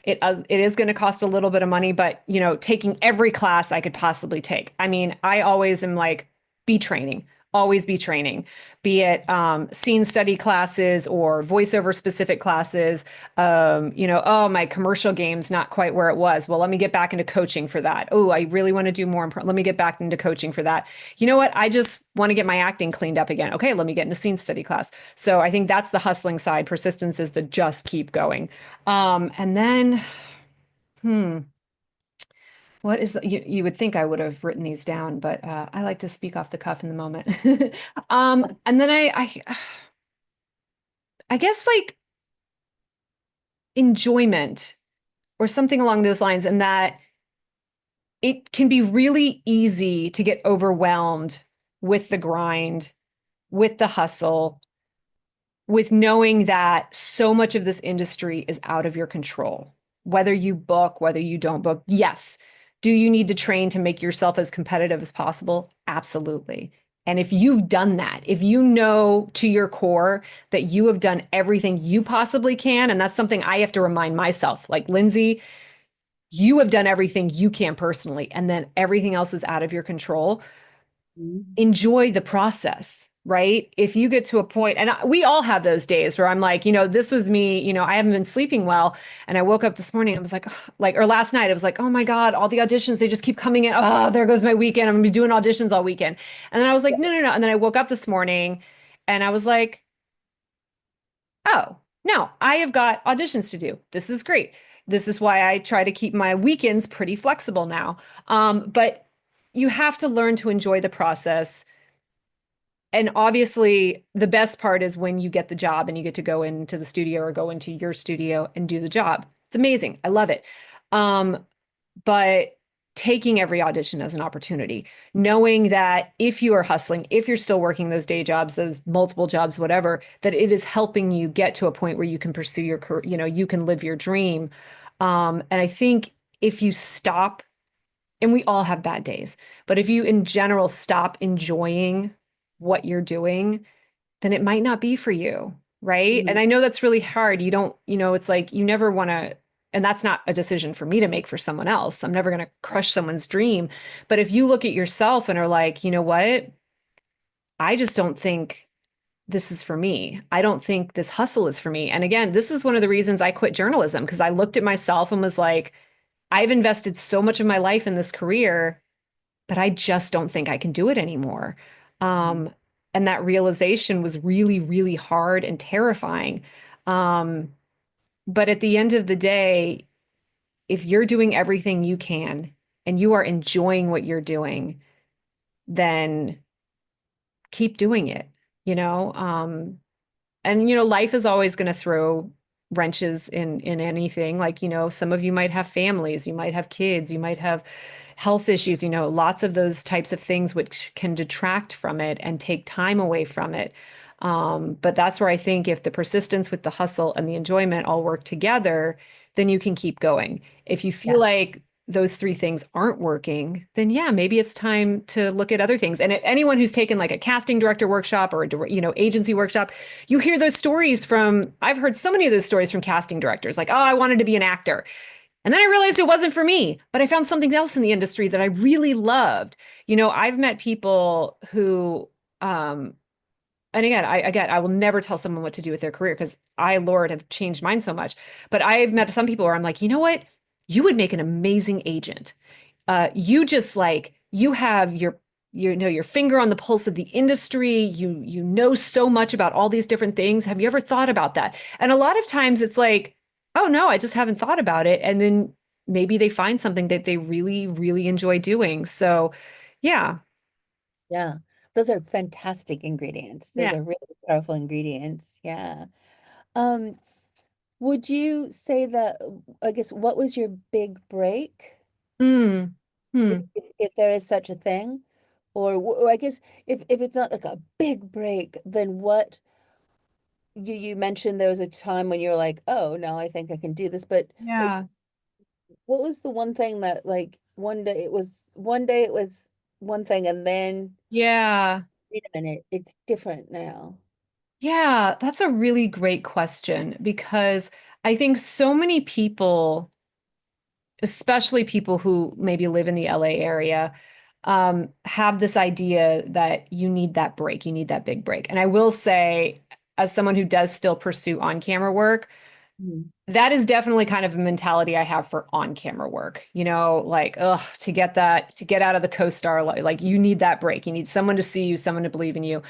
it is going to cost a little bit of money, but taking every class I could possibly take. I mean, I always am like, be training, always be training, be it scene study classes or voiceover specific classes. Oh, my commercial game's not quite where it was. Well, let me get back into coaching for that. Oh, I really want to do more. Let me get back into coaching for that. You know what? I just want to get my acting cleaned up again. Okay, let me get into scene study class. So I think that's the hustling side. Persistence is the just keep going. And then, hmm, you would think I would have written these down, but I like to speak off the cuff in the moment. And then I guess like enjoyment or something along those lines, and that it can be really easy to get overwhelmed with the grind, with the hustle, with knowing that so much of this industry is out of your control. Whether you book, whether you don't book, yes. Do you need to train to make yourself as competitive as possible? Absolutely. And if you've done that, if you know to your core that you have done everything you possibly can, and that's something I have to remind myself, like, Linsay, you have done everything you can personally, and then everything else is out of your control. Mhm. Enjoy the process, right? If you get to a point, and we all have those days where I'm like, this was me, I haven't been sleeping well. And I woke up this morning, I was like, or last night, I was like, oh my God, all the auditions, they just keep coming in. Oh, there goes my weekend. I'm gonna be doing auditions all weekend. And then I was like, no, no, no. And then I woke up this morning and I was like, oh, no, I have got auditions to do. This is great. This is why I try to keep my weekends pretty flexible now. But you have to learn to enjoy the process, and obviously, the best part is when you get the job and you get to go into the studio or go into your studio and do the job. It's amazing. I love it. Um, but taking every audition as an opportunity, knowing that if you are hustling, if you're still working those day jobs, those multiple jobs, whatever, that it is helping you get to a point where you can pursue your career, you can live your dream. And I think if you stop, and we all have bad days, but if you in general stop enjoying what you're doing, then it might not be for you, right? And Mhm. I know that's really hard. You don't, it's like you never want to, and that's not a decision for me to make for someone else. I'm never going to crush someone's dream. But if you look at yourself and are like, you know what? I just don't think this is for me. I don't think this hustle is for me. And again, this is one of the reasons I quit journalism because I looked at myself and was like, I've invested so much of my life in this career, but I just don't think I can do it anymore. Um, and that realization was really, really hard and terrifying. Um, but at the end of the day, if you're doing everything you can and you are enjoying what you're doing, then keep doing it, you know? And life is always going to throw wrenches in anything. Like, some of you might have families, you might have kids, you might have health issues, lots of those types of things which can detract from it and take time away from it. But that's where I think if the persistence with the hustle and the enjoyment all work together, then you can keep going. If you feel Yeah. like those three things aren't working, then yeah, maybe it's time to look at other things. And anyone who's taken like a casting director workshop or agency workshop, you hear those stories from, I've heard so many of those stories from casting directors, like, oh, I wanted to be an actor. And then I realized it wasn't for me, but I found something else in the industry that I really loved. I've met people who, and again, I will never tell someone what to do with their career because I, Lord, have changed mine so much. But I've met some people where I'm like, you know what? You would make an amazing agent. You just like you have your finger on the pulse of the industry. You know so much about all these different things. Have you ever thought about that? And a lot of times it's like, oh no, I just haven't thought about it. And then maybe they find something that they really, really enjoy doing. So yeah. Yeah. Those are fantastic ingredients. Those Yeah. are really powerful ingredients. Yeah. Um, would you say that, I guess, what was your big break, Mm. Hmm. if there is such a thing? Or I guess if it's not like a big break, then what you mentioned there was a time when you were like, oh, no, I think I can do this. But like, Yeah. what was the one thing that like one day it was one thing and then Yeah. wait a minute, it's different now. Yeah, that's a really great question because I think so many people, especially people who maybe live in the LA area, have this idea that you need that break, you need that big break. And I will say, as someone who does still pursue on-camera work, Mhm. that is definitely kind of a mentality I have for on-camera work. Like, ugh, to get out of the co-star, like you need that break. You need someone to see you, someone to believe in you.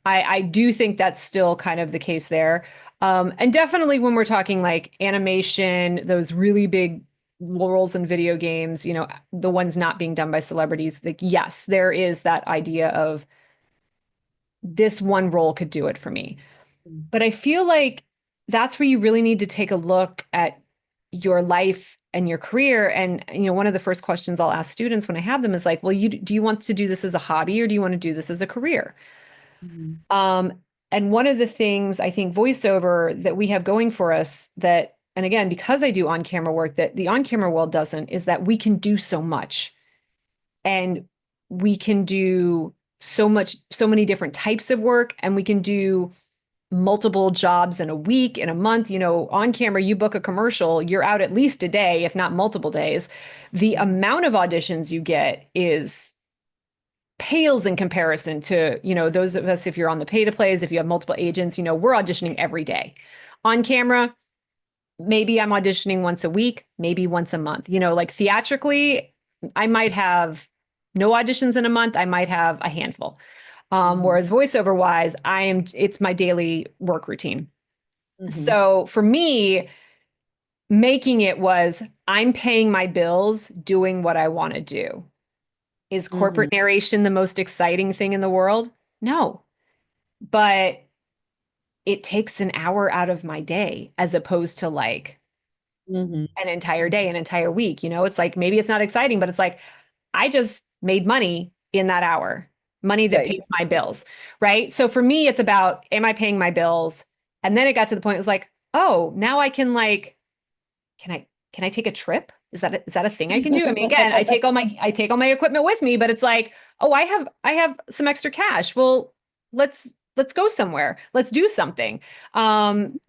I do think that's still kind of the case there. And definitely when we're talking like animation, those really big roles in video games, the ones not being done by celebrities, like, yes, there is that idea of this one role could do it for me. Mhm. But I feel like that's where you really need to take a look at your life and your career. And, one of the first questions I'll ask students when I have them is like, well, do you want to do this as a hobby or do you want to do this as a career? Mhm. Um, and one of the things I think voiceover that we have going for us that, and again, because I do on-camera work that the on-camera world doesn't, is that we can do so much and we can do so much, so many different types of work, and we can do multiple jobs in a week, in a month. On camera, you book a commercial, you're out at least a day, if not multiple days. The amount of auditions you get is pales in comparison to, those of us, if you're on the pay to plays, if you have multiple agents, we're auditioning every day. On camera, maybe I'm auditioning once a week, maybe once a month. Like theatrically, I might have no auditions in a month, I might have a handful. Mhm. Whereas voiceover wise, it's my daily work routine. Mhm. So for me, making it was I'm paying my bills doing what I want to do. Is Mhm. corporate narration the most exciting thing in the world? No, but it takes an hour out of my day as opposed to like Mhm. an entire day, Mhm. an entire week. It's like maybe it's not exciting, but it's like I just made money in that hour, money that Right. pays my bills, right? So for me, it's about am I paying my bills? And then it got to the point it was like, oh, now I can like can I take a trip? Is that a thing I can do? I mean, again, I take all my equipment with me, but it's like, oh, I have some extra cash. Well, let's go somewhere. Let's do something. And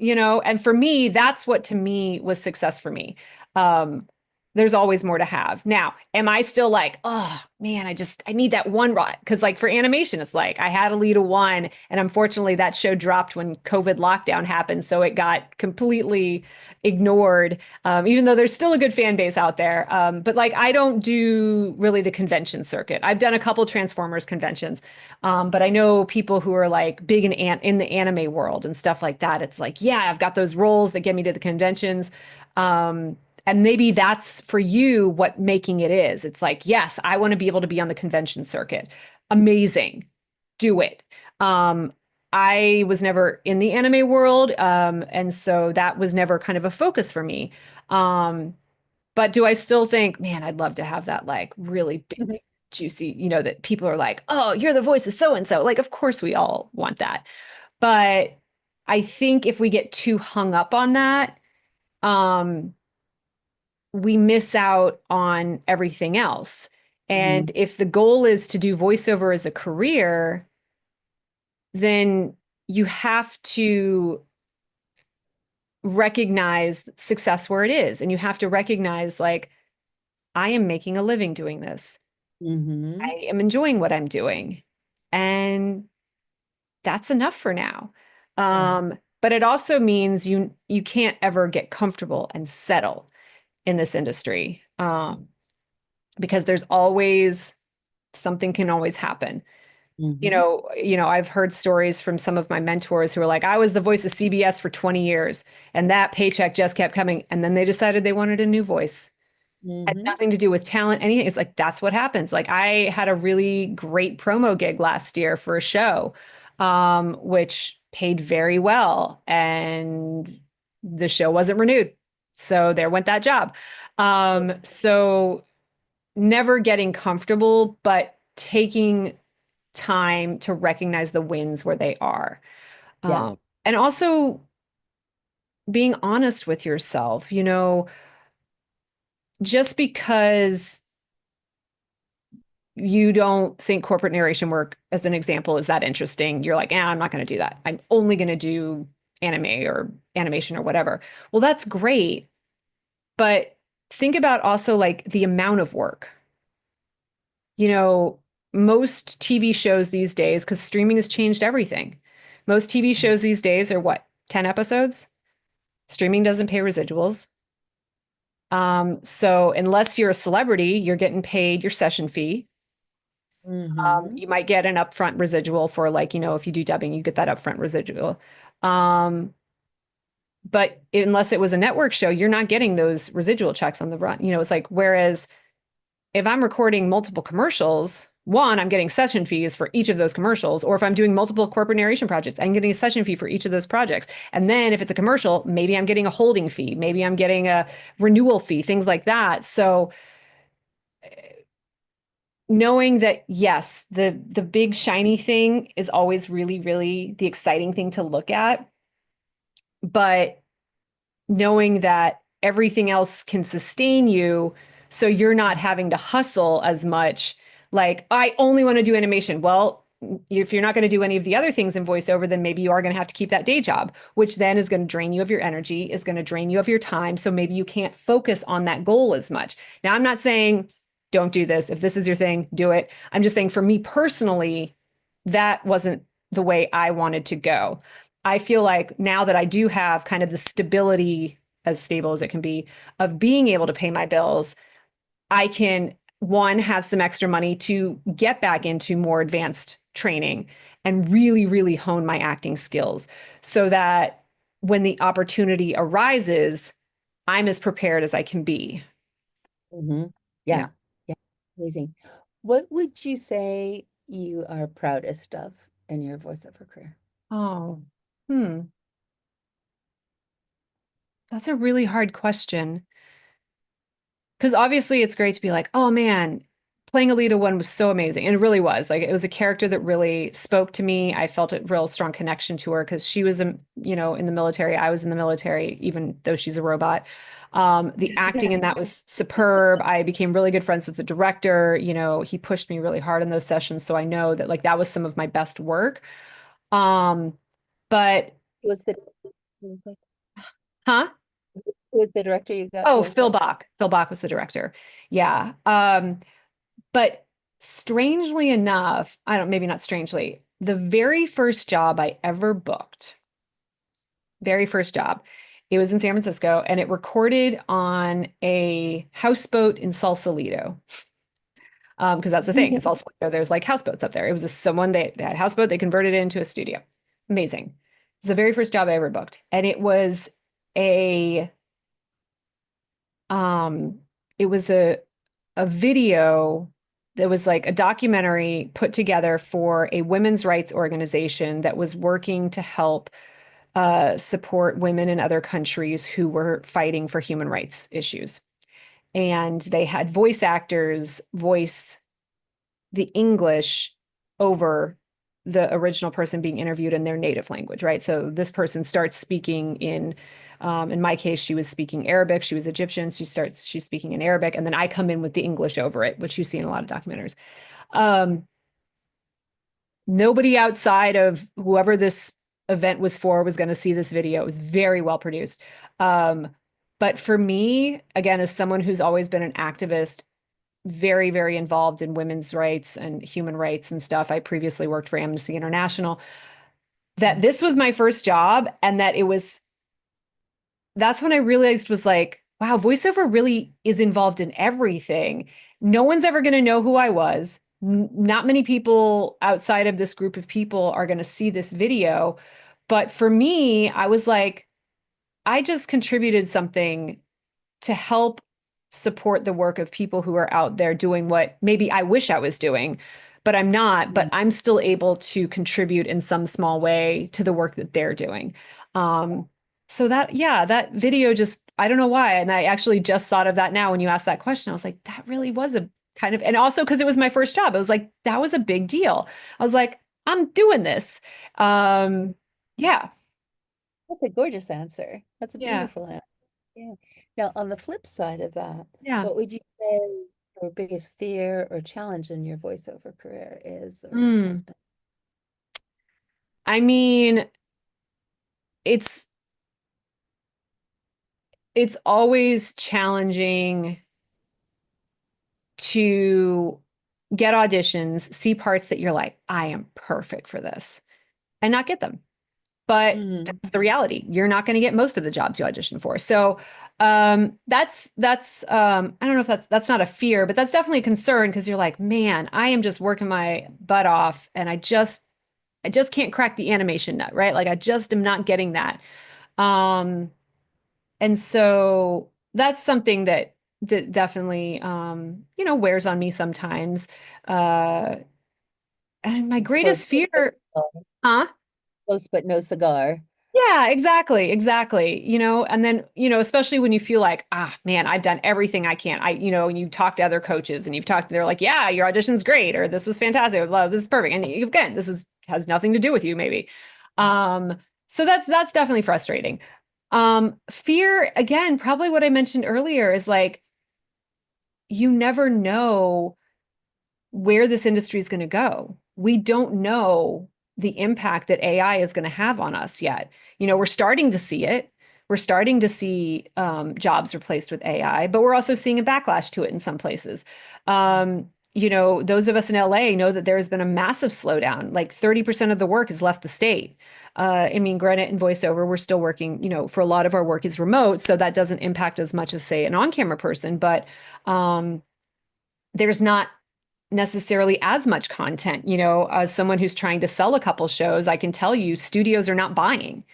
for me, that's what to me was success for me. Um, there's always more to have. Now, am I still like, oh man, I need that one rod? Because like for animation, it's like I had a lead of one, and unfortunately that show dropped when COVID lockdown happened. So it got completely ignored, even though there's still a good fan base out there. But like, I don't do really the convention circuit. I've done a couple Transformers conventions, but I know people who are like big in the anime world and stuff like that. It's like, yeah, I've got those roles that get me to the conventions. Um, and maybe that's for you what making it is. It's like, yes, I want to be able to be on the convention circuit. Amazing. Do it. Um, I was never in the anime world, and so that was never kind of a focus for me. Um, but do I still think, man, I'd love to have that like really big, Mhm. juicy, that people are like, oh, you're the voice of so and so. Like, of course we all want that. But I think if we get too hung up on that, um, we miss out on everything else. And Mhm. if the goal is to do voiceover as a career, then you have to recognize success where it is. And you have to recognize, like, I am making a living doing this. Mhm. I am enjoying what I'm doing. And that's enough for now. Yeah. But it also means you can't ever get comfortable and settle in this industry, because there's always something can always happen. Mhm. I've heard stories from some of my mentors who are like, I was the voice of CBS for 20 years, and that paycheck just kept coming. And then they decided they wanted a new voice. Had Mhm. nothing to do with talent, anything. It's like that's what happens. Like I had a really great promo gig last year for a show, which paid very well, and the show wasn't renewed. So there went that job. So never getting comfortable, but taking time to recognize the wins where they are. Yeah. And also being honest with yourself, just because you don't think corporate narration work, as an example, is that interesting, you're like, I'm not going to do that. I'm only going to do anime or animation or whatever. Well, that's great. But think about also like the amount of work. You know, most TV shows these days, because streaming has changed everything, most TV shows these days are what, 10 episodes? Streaming doesn't pay residuals. So unless you're a celebrity, you're getting paid your session fee. Mhm. You might get an upfront residual for like, if you do dubbing, you get that upfront residual. Um, but unless it was a network show, you're not getting those residual checks on the run. It's like, whereas if I'm recording multiple commercials, one, I'm getting session fees for each of those commercials. Or if I'm doing multiple corporate narration projects, I'm getting a session fee for each of those projects. And then if it's a commercial, maybe I'm getting a holding fee, maybe I'm getting a renewal fee, things like that. So knowing that, yes, the big shiny thing is always really, really the exciting thing to look at, but knowing that everything else can sustain you, so you're not having to hustle as much. Like, I only want to do animation. Well, if you're not going to do any of the other things in voiceover, then maybe you are going to have to keep that day job, which then is going to drain you of your energy, is going to drain you of your time. So maybe you can't focus on that goal as much. Now, I'm not saying don't do this. If this is your thing, do it. I'm just saying for me personally, that wasn't the way I wanted to go. I feel like now that I do have kind of the stability, as stable as it can be, of being able to pay my bills, I can, one, have some extra money to get back into more advanced training and really, really hone my acting skills so that when the opportunity arises, I'm as prepared as I can be. Mhm. Yeah. Yeah. Yeah. Amazing. What would you say you are proudest of in your voiceover career? Oh, hmm. That's a really hard question. Because obviously it's great to be like, oh man, playing Alita one was so amazing. And it really was. Like it was a character that really spoke to me. I felt a real strong connection to her because she was, in the military. I was in the military, even though she's a robot. The acting in that was superb. I became really good friends with the director. He pushed me really hard in those sessions. So I know that like that was some of my best work. Um, but Who was the huh? who was the director you got to Oh, work Phil with? Bach. Phil Bach was the director. Yeah. But strangely enough, I don't, maybe not strangely, the very first job I ever booked, very first job, it was in San Francisco and it recorded on a houseboat in Sausalito. Because that's the thing, in Sausalito, there's like houseboats up there. It was someone they had a houseboat, they converted it into a studio. Amazing. It's the very first job I ever booked. And a um it was a video there was like a documentary put together for a women's rights organization that was working to help support women in other countries who were fighting for human rights issues. And they had voice actors voice the English over the original person being interviewed in their native language, right? So this person starts speaking in my case, she was speaking Arabic. She was Egyptian. She's speaking in Arabic. And then I come in with the English over it, which you see in a lot of documentaries. Um, Nobody outside of whoever this event was for was going to see this video. It was very well produced. Um, but for me, again, as someone who's always been an activist, very, very involved in women's rights and human rights and stuff. I previously worked for Amnesty International, that this was my first job and that it was, that's when I realized was like, wow, voiceover really is involved in everything. No one's ever going to know who I was. Not many people outside of this group of people are going to see this video. But for me, I was like, I just contributed something to help support the work of people who are out there doing what maybe I wish I was doing, but I'm not, but I'm still able to contribute in some small way to the work that they're doing. Um, so that, yeah, that video just, I don't know why. And I actually just thought of that now when you asked that question. I was like, that really was a kind of, and also because it was my first job, I was like, that was a big deal. I was like, I'm doing this. Um, yeah, That's a gorgeous answer. That's a yeah, beautiful answer. Yeah. Now, on the flip side of that, yeah. what would you say your biggest fear or challenge in your voiceover career is or has Mm. been? I mean, it's it's always challenging to get auditions, see parts that you're like, I am perfect for this, and not get them. But Mm, that's the reality. You're not going to get most of the jobs you audition for. So that's I don't know if that's not a fear, but that's definitely a concern because you're like, man, I am just working my butt off, and I just can't crack the animation nut, right? Like I just am not getting that. Um, And so that's something that definitely wears on me sometimes. Uh and my close, greatest but no fear, cigar. huh? Close but no cigar. Yeah, exactly, exactly. And then, especially when you feel like, ah, man, I've done everything I can. And you talk to other coaches and they're like, yeah, your audition's great, or this was fantastic, blah, this is perfect. And again, this is has nothing to do with you, maybe. So that's definitely frustrating. Fear, again, probably what I mentioned earlier is like, you never know where this industry is going to go. We don't know the impact that AI is going to have on us yet. We're starting to see it. We're starting to see jobs replaced with AI, but we're also seeing a backlash to it in some places. Those of us in LA know that there has been a massive slowdown. Like 30% of the work has left the state. I mean, granted, in voiceover, we're still working, for a lot of our work is remote, so that doesn't impact as much as, say, an on-camera person, but um, there's not necessarily as much content. As someone who's trying to sell a couple shows, I can tell you studios are not buying.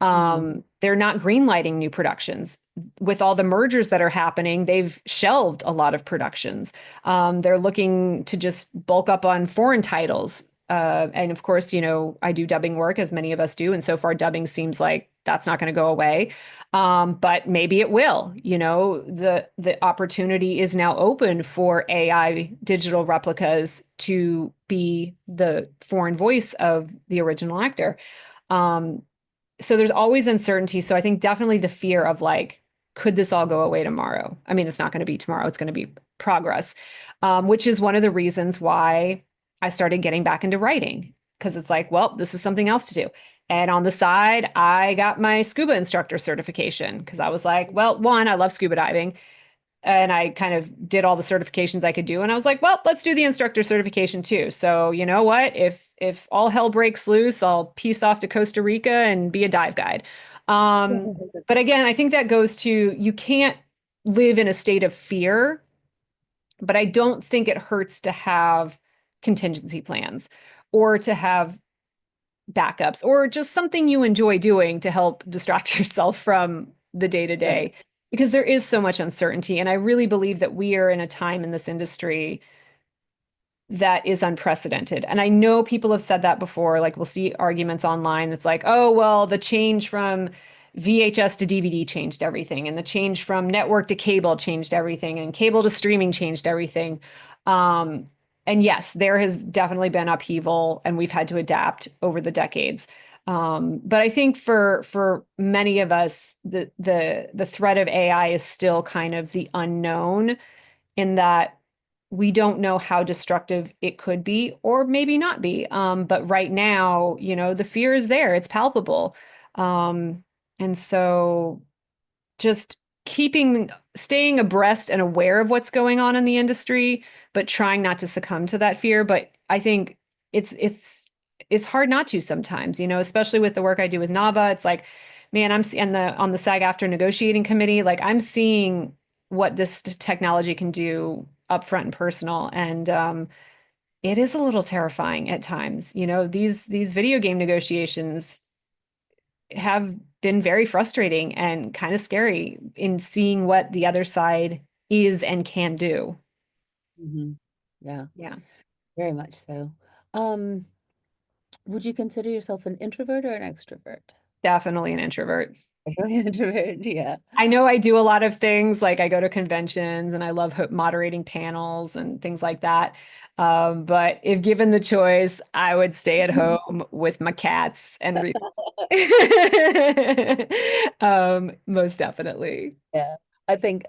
Mm, They're not greenlighting new productions. With all the mergers that are happening, they've shelved a lot of productions. They're looking to just bulk up on foreign titles. And of course, I do dubbing work, as many of us do. And so far, dubbing seems like that's not going to go away. But maybe it will. The opportunity is now open for AI digital replicas to be the foreign voice of the original actor. Um, so there's always uncertainty. So I think definitely the fear of like, could this all go away tomorrow? I mean, it's not going to be tomorrow, it's going to be progress, which is one of the reasons why I started getting back into writing because it's like, well, this is something else to do. And on the side, I got my scuba instructor certification because I was like, well, one, I love scuba diving and I kind of did all the certifications I could do. And I was like, well, let's do the instructor certification too. So you know what? If all hell breaks loose, I'll peace off to Costa Rica and be a dive guide. Um, but again, I think that goes to you can't live in a state of fear, but I don't think it hurts to have contingency plans or to have backups or just something you enjoy doing to help distract yourself from the day to right. day because there is so much uncertainty. And I really believe that we are in a time in this industry that is unprecedented. And I know people have said that before. Like we'll see arguments online that's like, oh, well, the change from VHS to DVD changed everything, and the change from network to cable changed everything, and cable to streaming changed everything. Um, and yes, there has definitely been upheaval, and we've had to adapt over the decades. But I think for many of us, the threat of AI is still kind of the unknown in that we don't know how destructive it could be or maybe not be. But right now, the fear is there, it's palpable. And so just staying abreast and aware of what's going on in the industry, but trying not to succumb to that fear. But I think it's hard not to sometimes, especially with the work I do with NAVA. It's like, man, and on the SAG after negotiating committee, like I'm seeing what this technology can do upfront and personal. And it is a little terrifying at times. These video game negotiations have been very frustrating and kind of scary in seeing what the other side is and can do. Hmm. Yeah, Yeah, very much so. Um, would you consider yourself an introvert or an extrovert? definitely an introvert. Really an introvert, yeah. I know I do a lot of things, like I go to conventions and I love moderating panels and things like that. But if given the choice, I would stay at home with my cats and read. Most definitely. Yeah. I think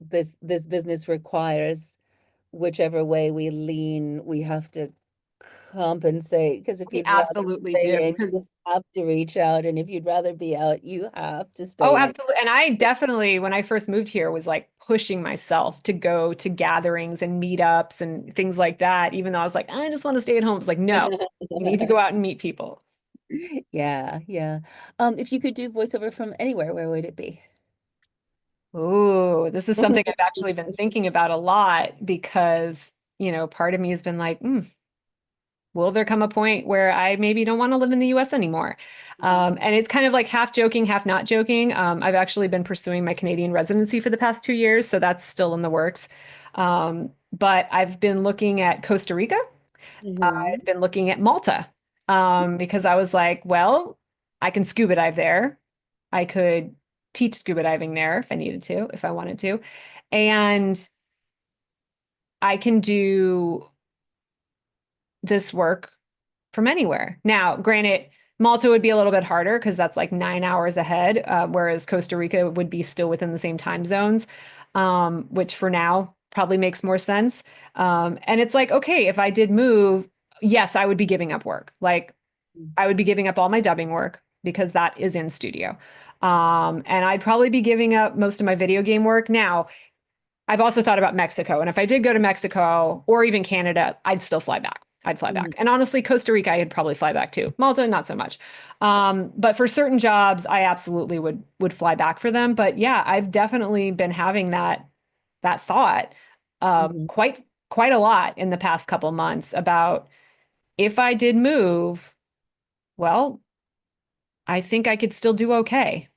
this business requires whichever way we lean, we have to compensate. Because if We you'd rather absolutely do. stay in, you Because have to reach out. And if you'd rather be out, you have to Oh, stay in. absolutely. And I definitely, when I first moved here, was like pushing myself to go to gatherings and meetups and things like that, even though I was like, I just want to stay at home. It's like, no, you need to go out and meet people. Yeah, yeah. If you could do voiceover from anywhere, where would it be? Oh, this is something I've actually been thinking about a lot because, part of me has been like, will there come a point where I maybe don't want to live in the US anymore? And it's kind of like half joking, half not joking. I've actually been pursuing my Canadian residency for the past 2 years, so that's still in the works. But I've been looking at Costa Rica. Hmm. I've been looking at Malta because I was like, well, I can scuba dive there. I could teach scuba diving there if I needed to, if I wanted to. And I can do this work from anywhere. Now, granted, Malta would be a little bit harder because that's like 9 hours ahead, whereas Costa Rica would be still within the same time zones, which for now probably makes more sense. And it's like, okay, if I did move, yes, I would be giving up work. Like I would be giving up all my dubbing work because that is in studio. And I'd probably be giving up most of my video game work. Now, I've also thought about Mexico. And if I did go to Mexico or even Canada, I'd still fly back. I'd fly back. And honestly, Costa Rica, I'd probably fly back too. Malta, not so much. But for certain jobs, I absolutely would fly back for them. But yeah, I've definitely been having that thought Hmm. quite a lot in the past couple months about if I did move, well, I think I could still do okay.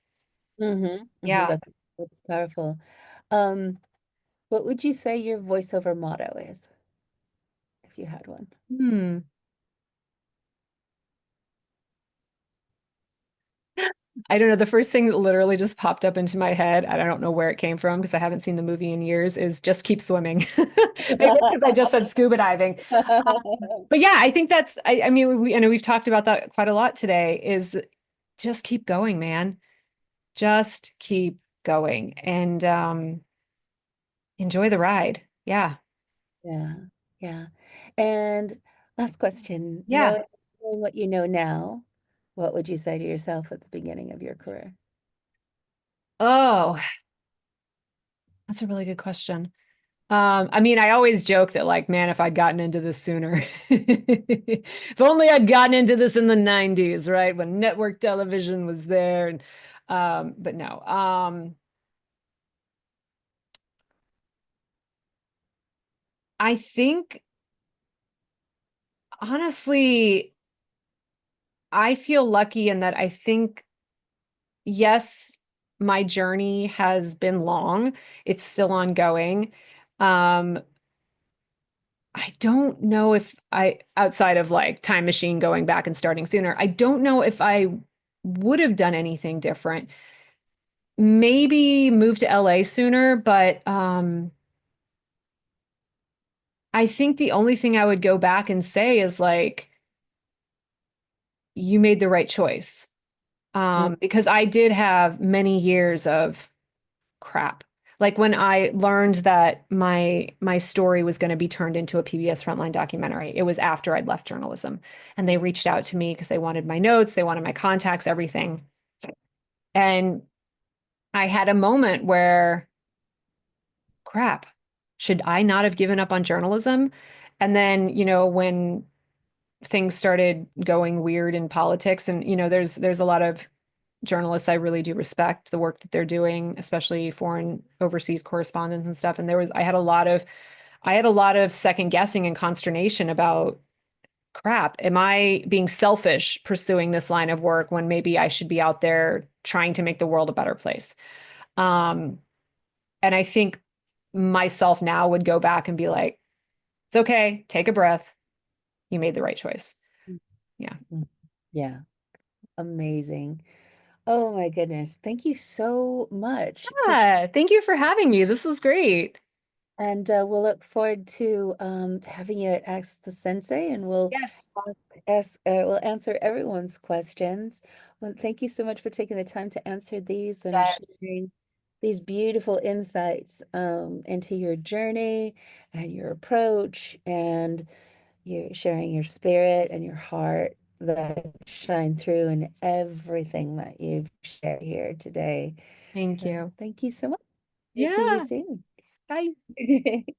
Hmm. Hmm. Yeah. That's powerful. Um, what would you say your voiceover motto is, if you had one? Hmm. I don't know. The first thing that literally just popped up into my head, and I don't know where it came from because I haven't seen the movie in years, is just keep swimming. Maybe because I just said scuba diving. But yeah, I think I mean, I know we've talked about that quite a lot today, is just keep going, man. Just keep going and enjoy the ride. Yeah. Yeah, yeah. And last question, Yeah. knowing what you know now, what would you say to yourself at the beginning of your career? Oh, that's a really good question. I mean, I always joke that like, man, if I'd gotten into this sooner, if only I'd gotten into this in the 90s, right? When network television was there. And but no. I think honestly, I feel lucky in that I think, yes, my journey has been long. It's still ongoing. Um, I don't know if I, outside of like time machine going back and starting sooner, I don't know if I would have done anything different. Maybe moved to LA sooner, but I think the only thing I would go back and say is like, you made the right choice. Mm, Because I did have many years of crap. Like when I learned that my story was going to be turned into a PBS Frontline documentary, it was after I'd left journalism. And they reached out to me because they wanted my notes, they wanted my contacts, everything. And I had a moment where, crap, should I not have given up on journalism? And then, when things started going weird in politics, and there's a lot of journalists I really do respect the work that they're doing, especially foreign overseas correspondents and stuff. And I had a lot of second guessing and consternation about, crap, am I being selfish pursuing this line of work when maybe I should be out there trying to make the world a better place? Um, and I think myself now would go back and be like, it's okay, take a breath. You made the right choice. Yeah. mm, yeah, amazing. Oh my goodness. Thank you so much for, Yeah. Thank you for having me. This was great. and we'll look forward to having you at Ask the Sensei, and Yes. we'll answer everyone's questions. Well, thank you so much for taking the time to answer these and Yes. sharing these beautiful insights into your journey and your approach, and you sharing your spirit and your heart that shine through in everything that you've shared here today. Thank you. Thank you so much. See you Yeah. soon. Bye.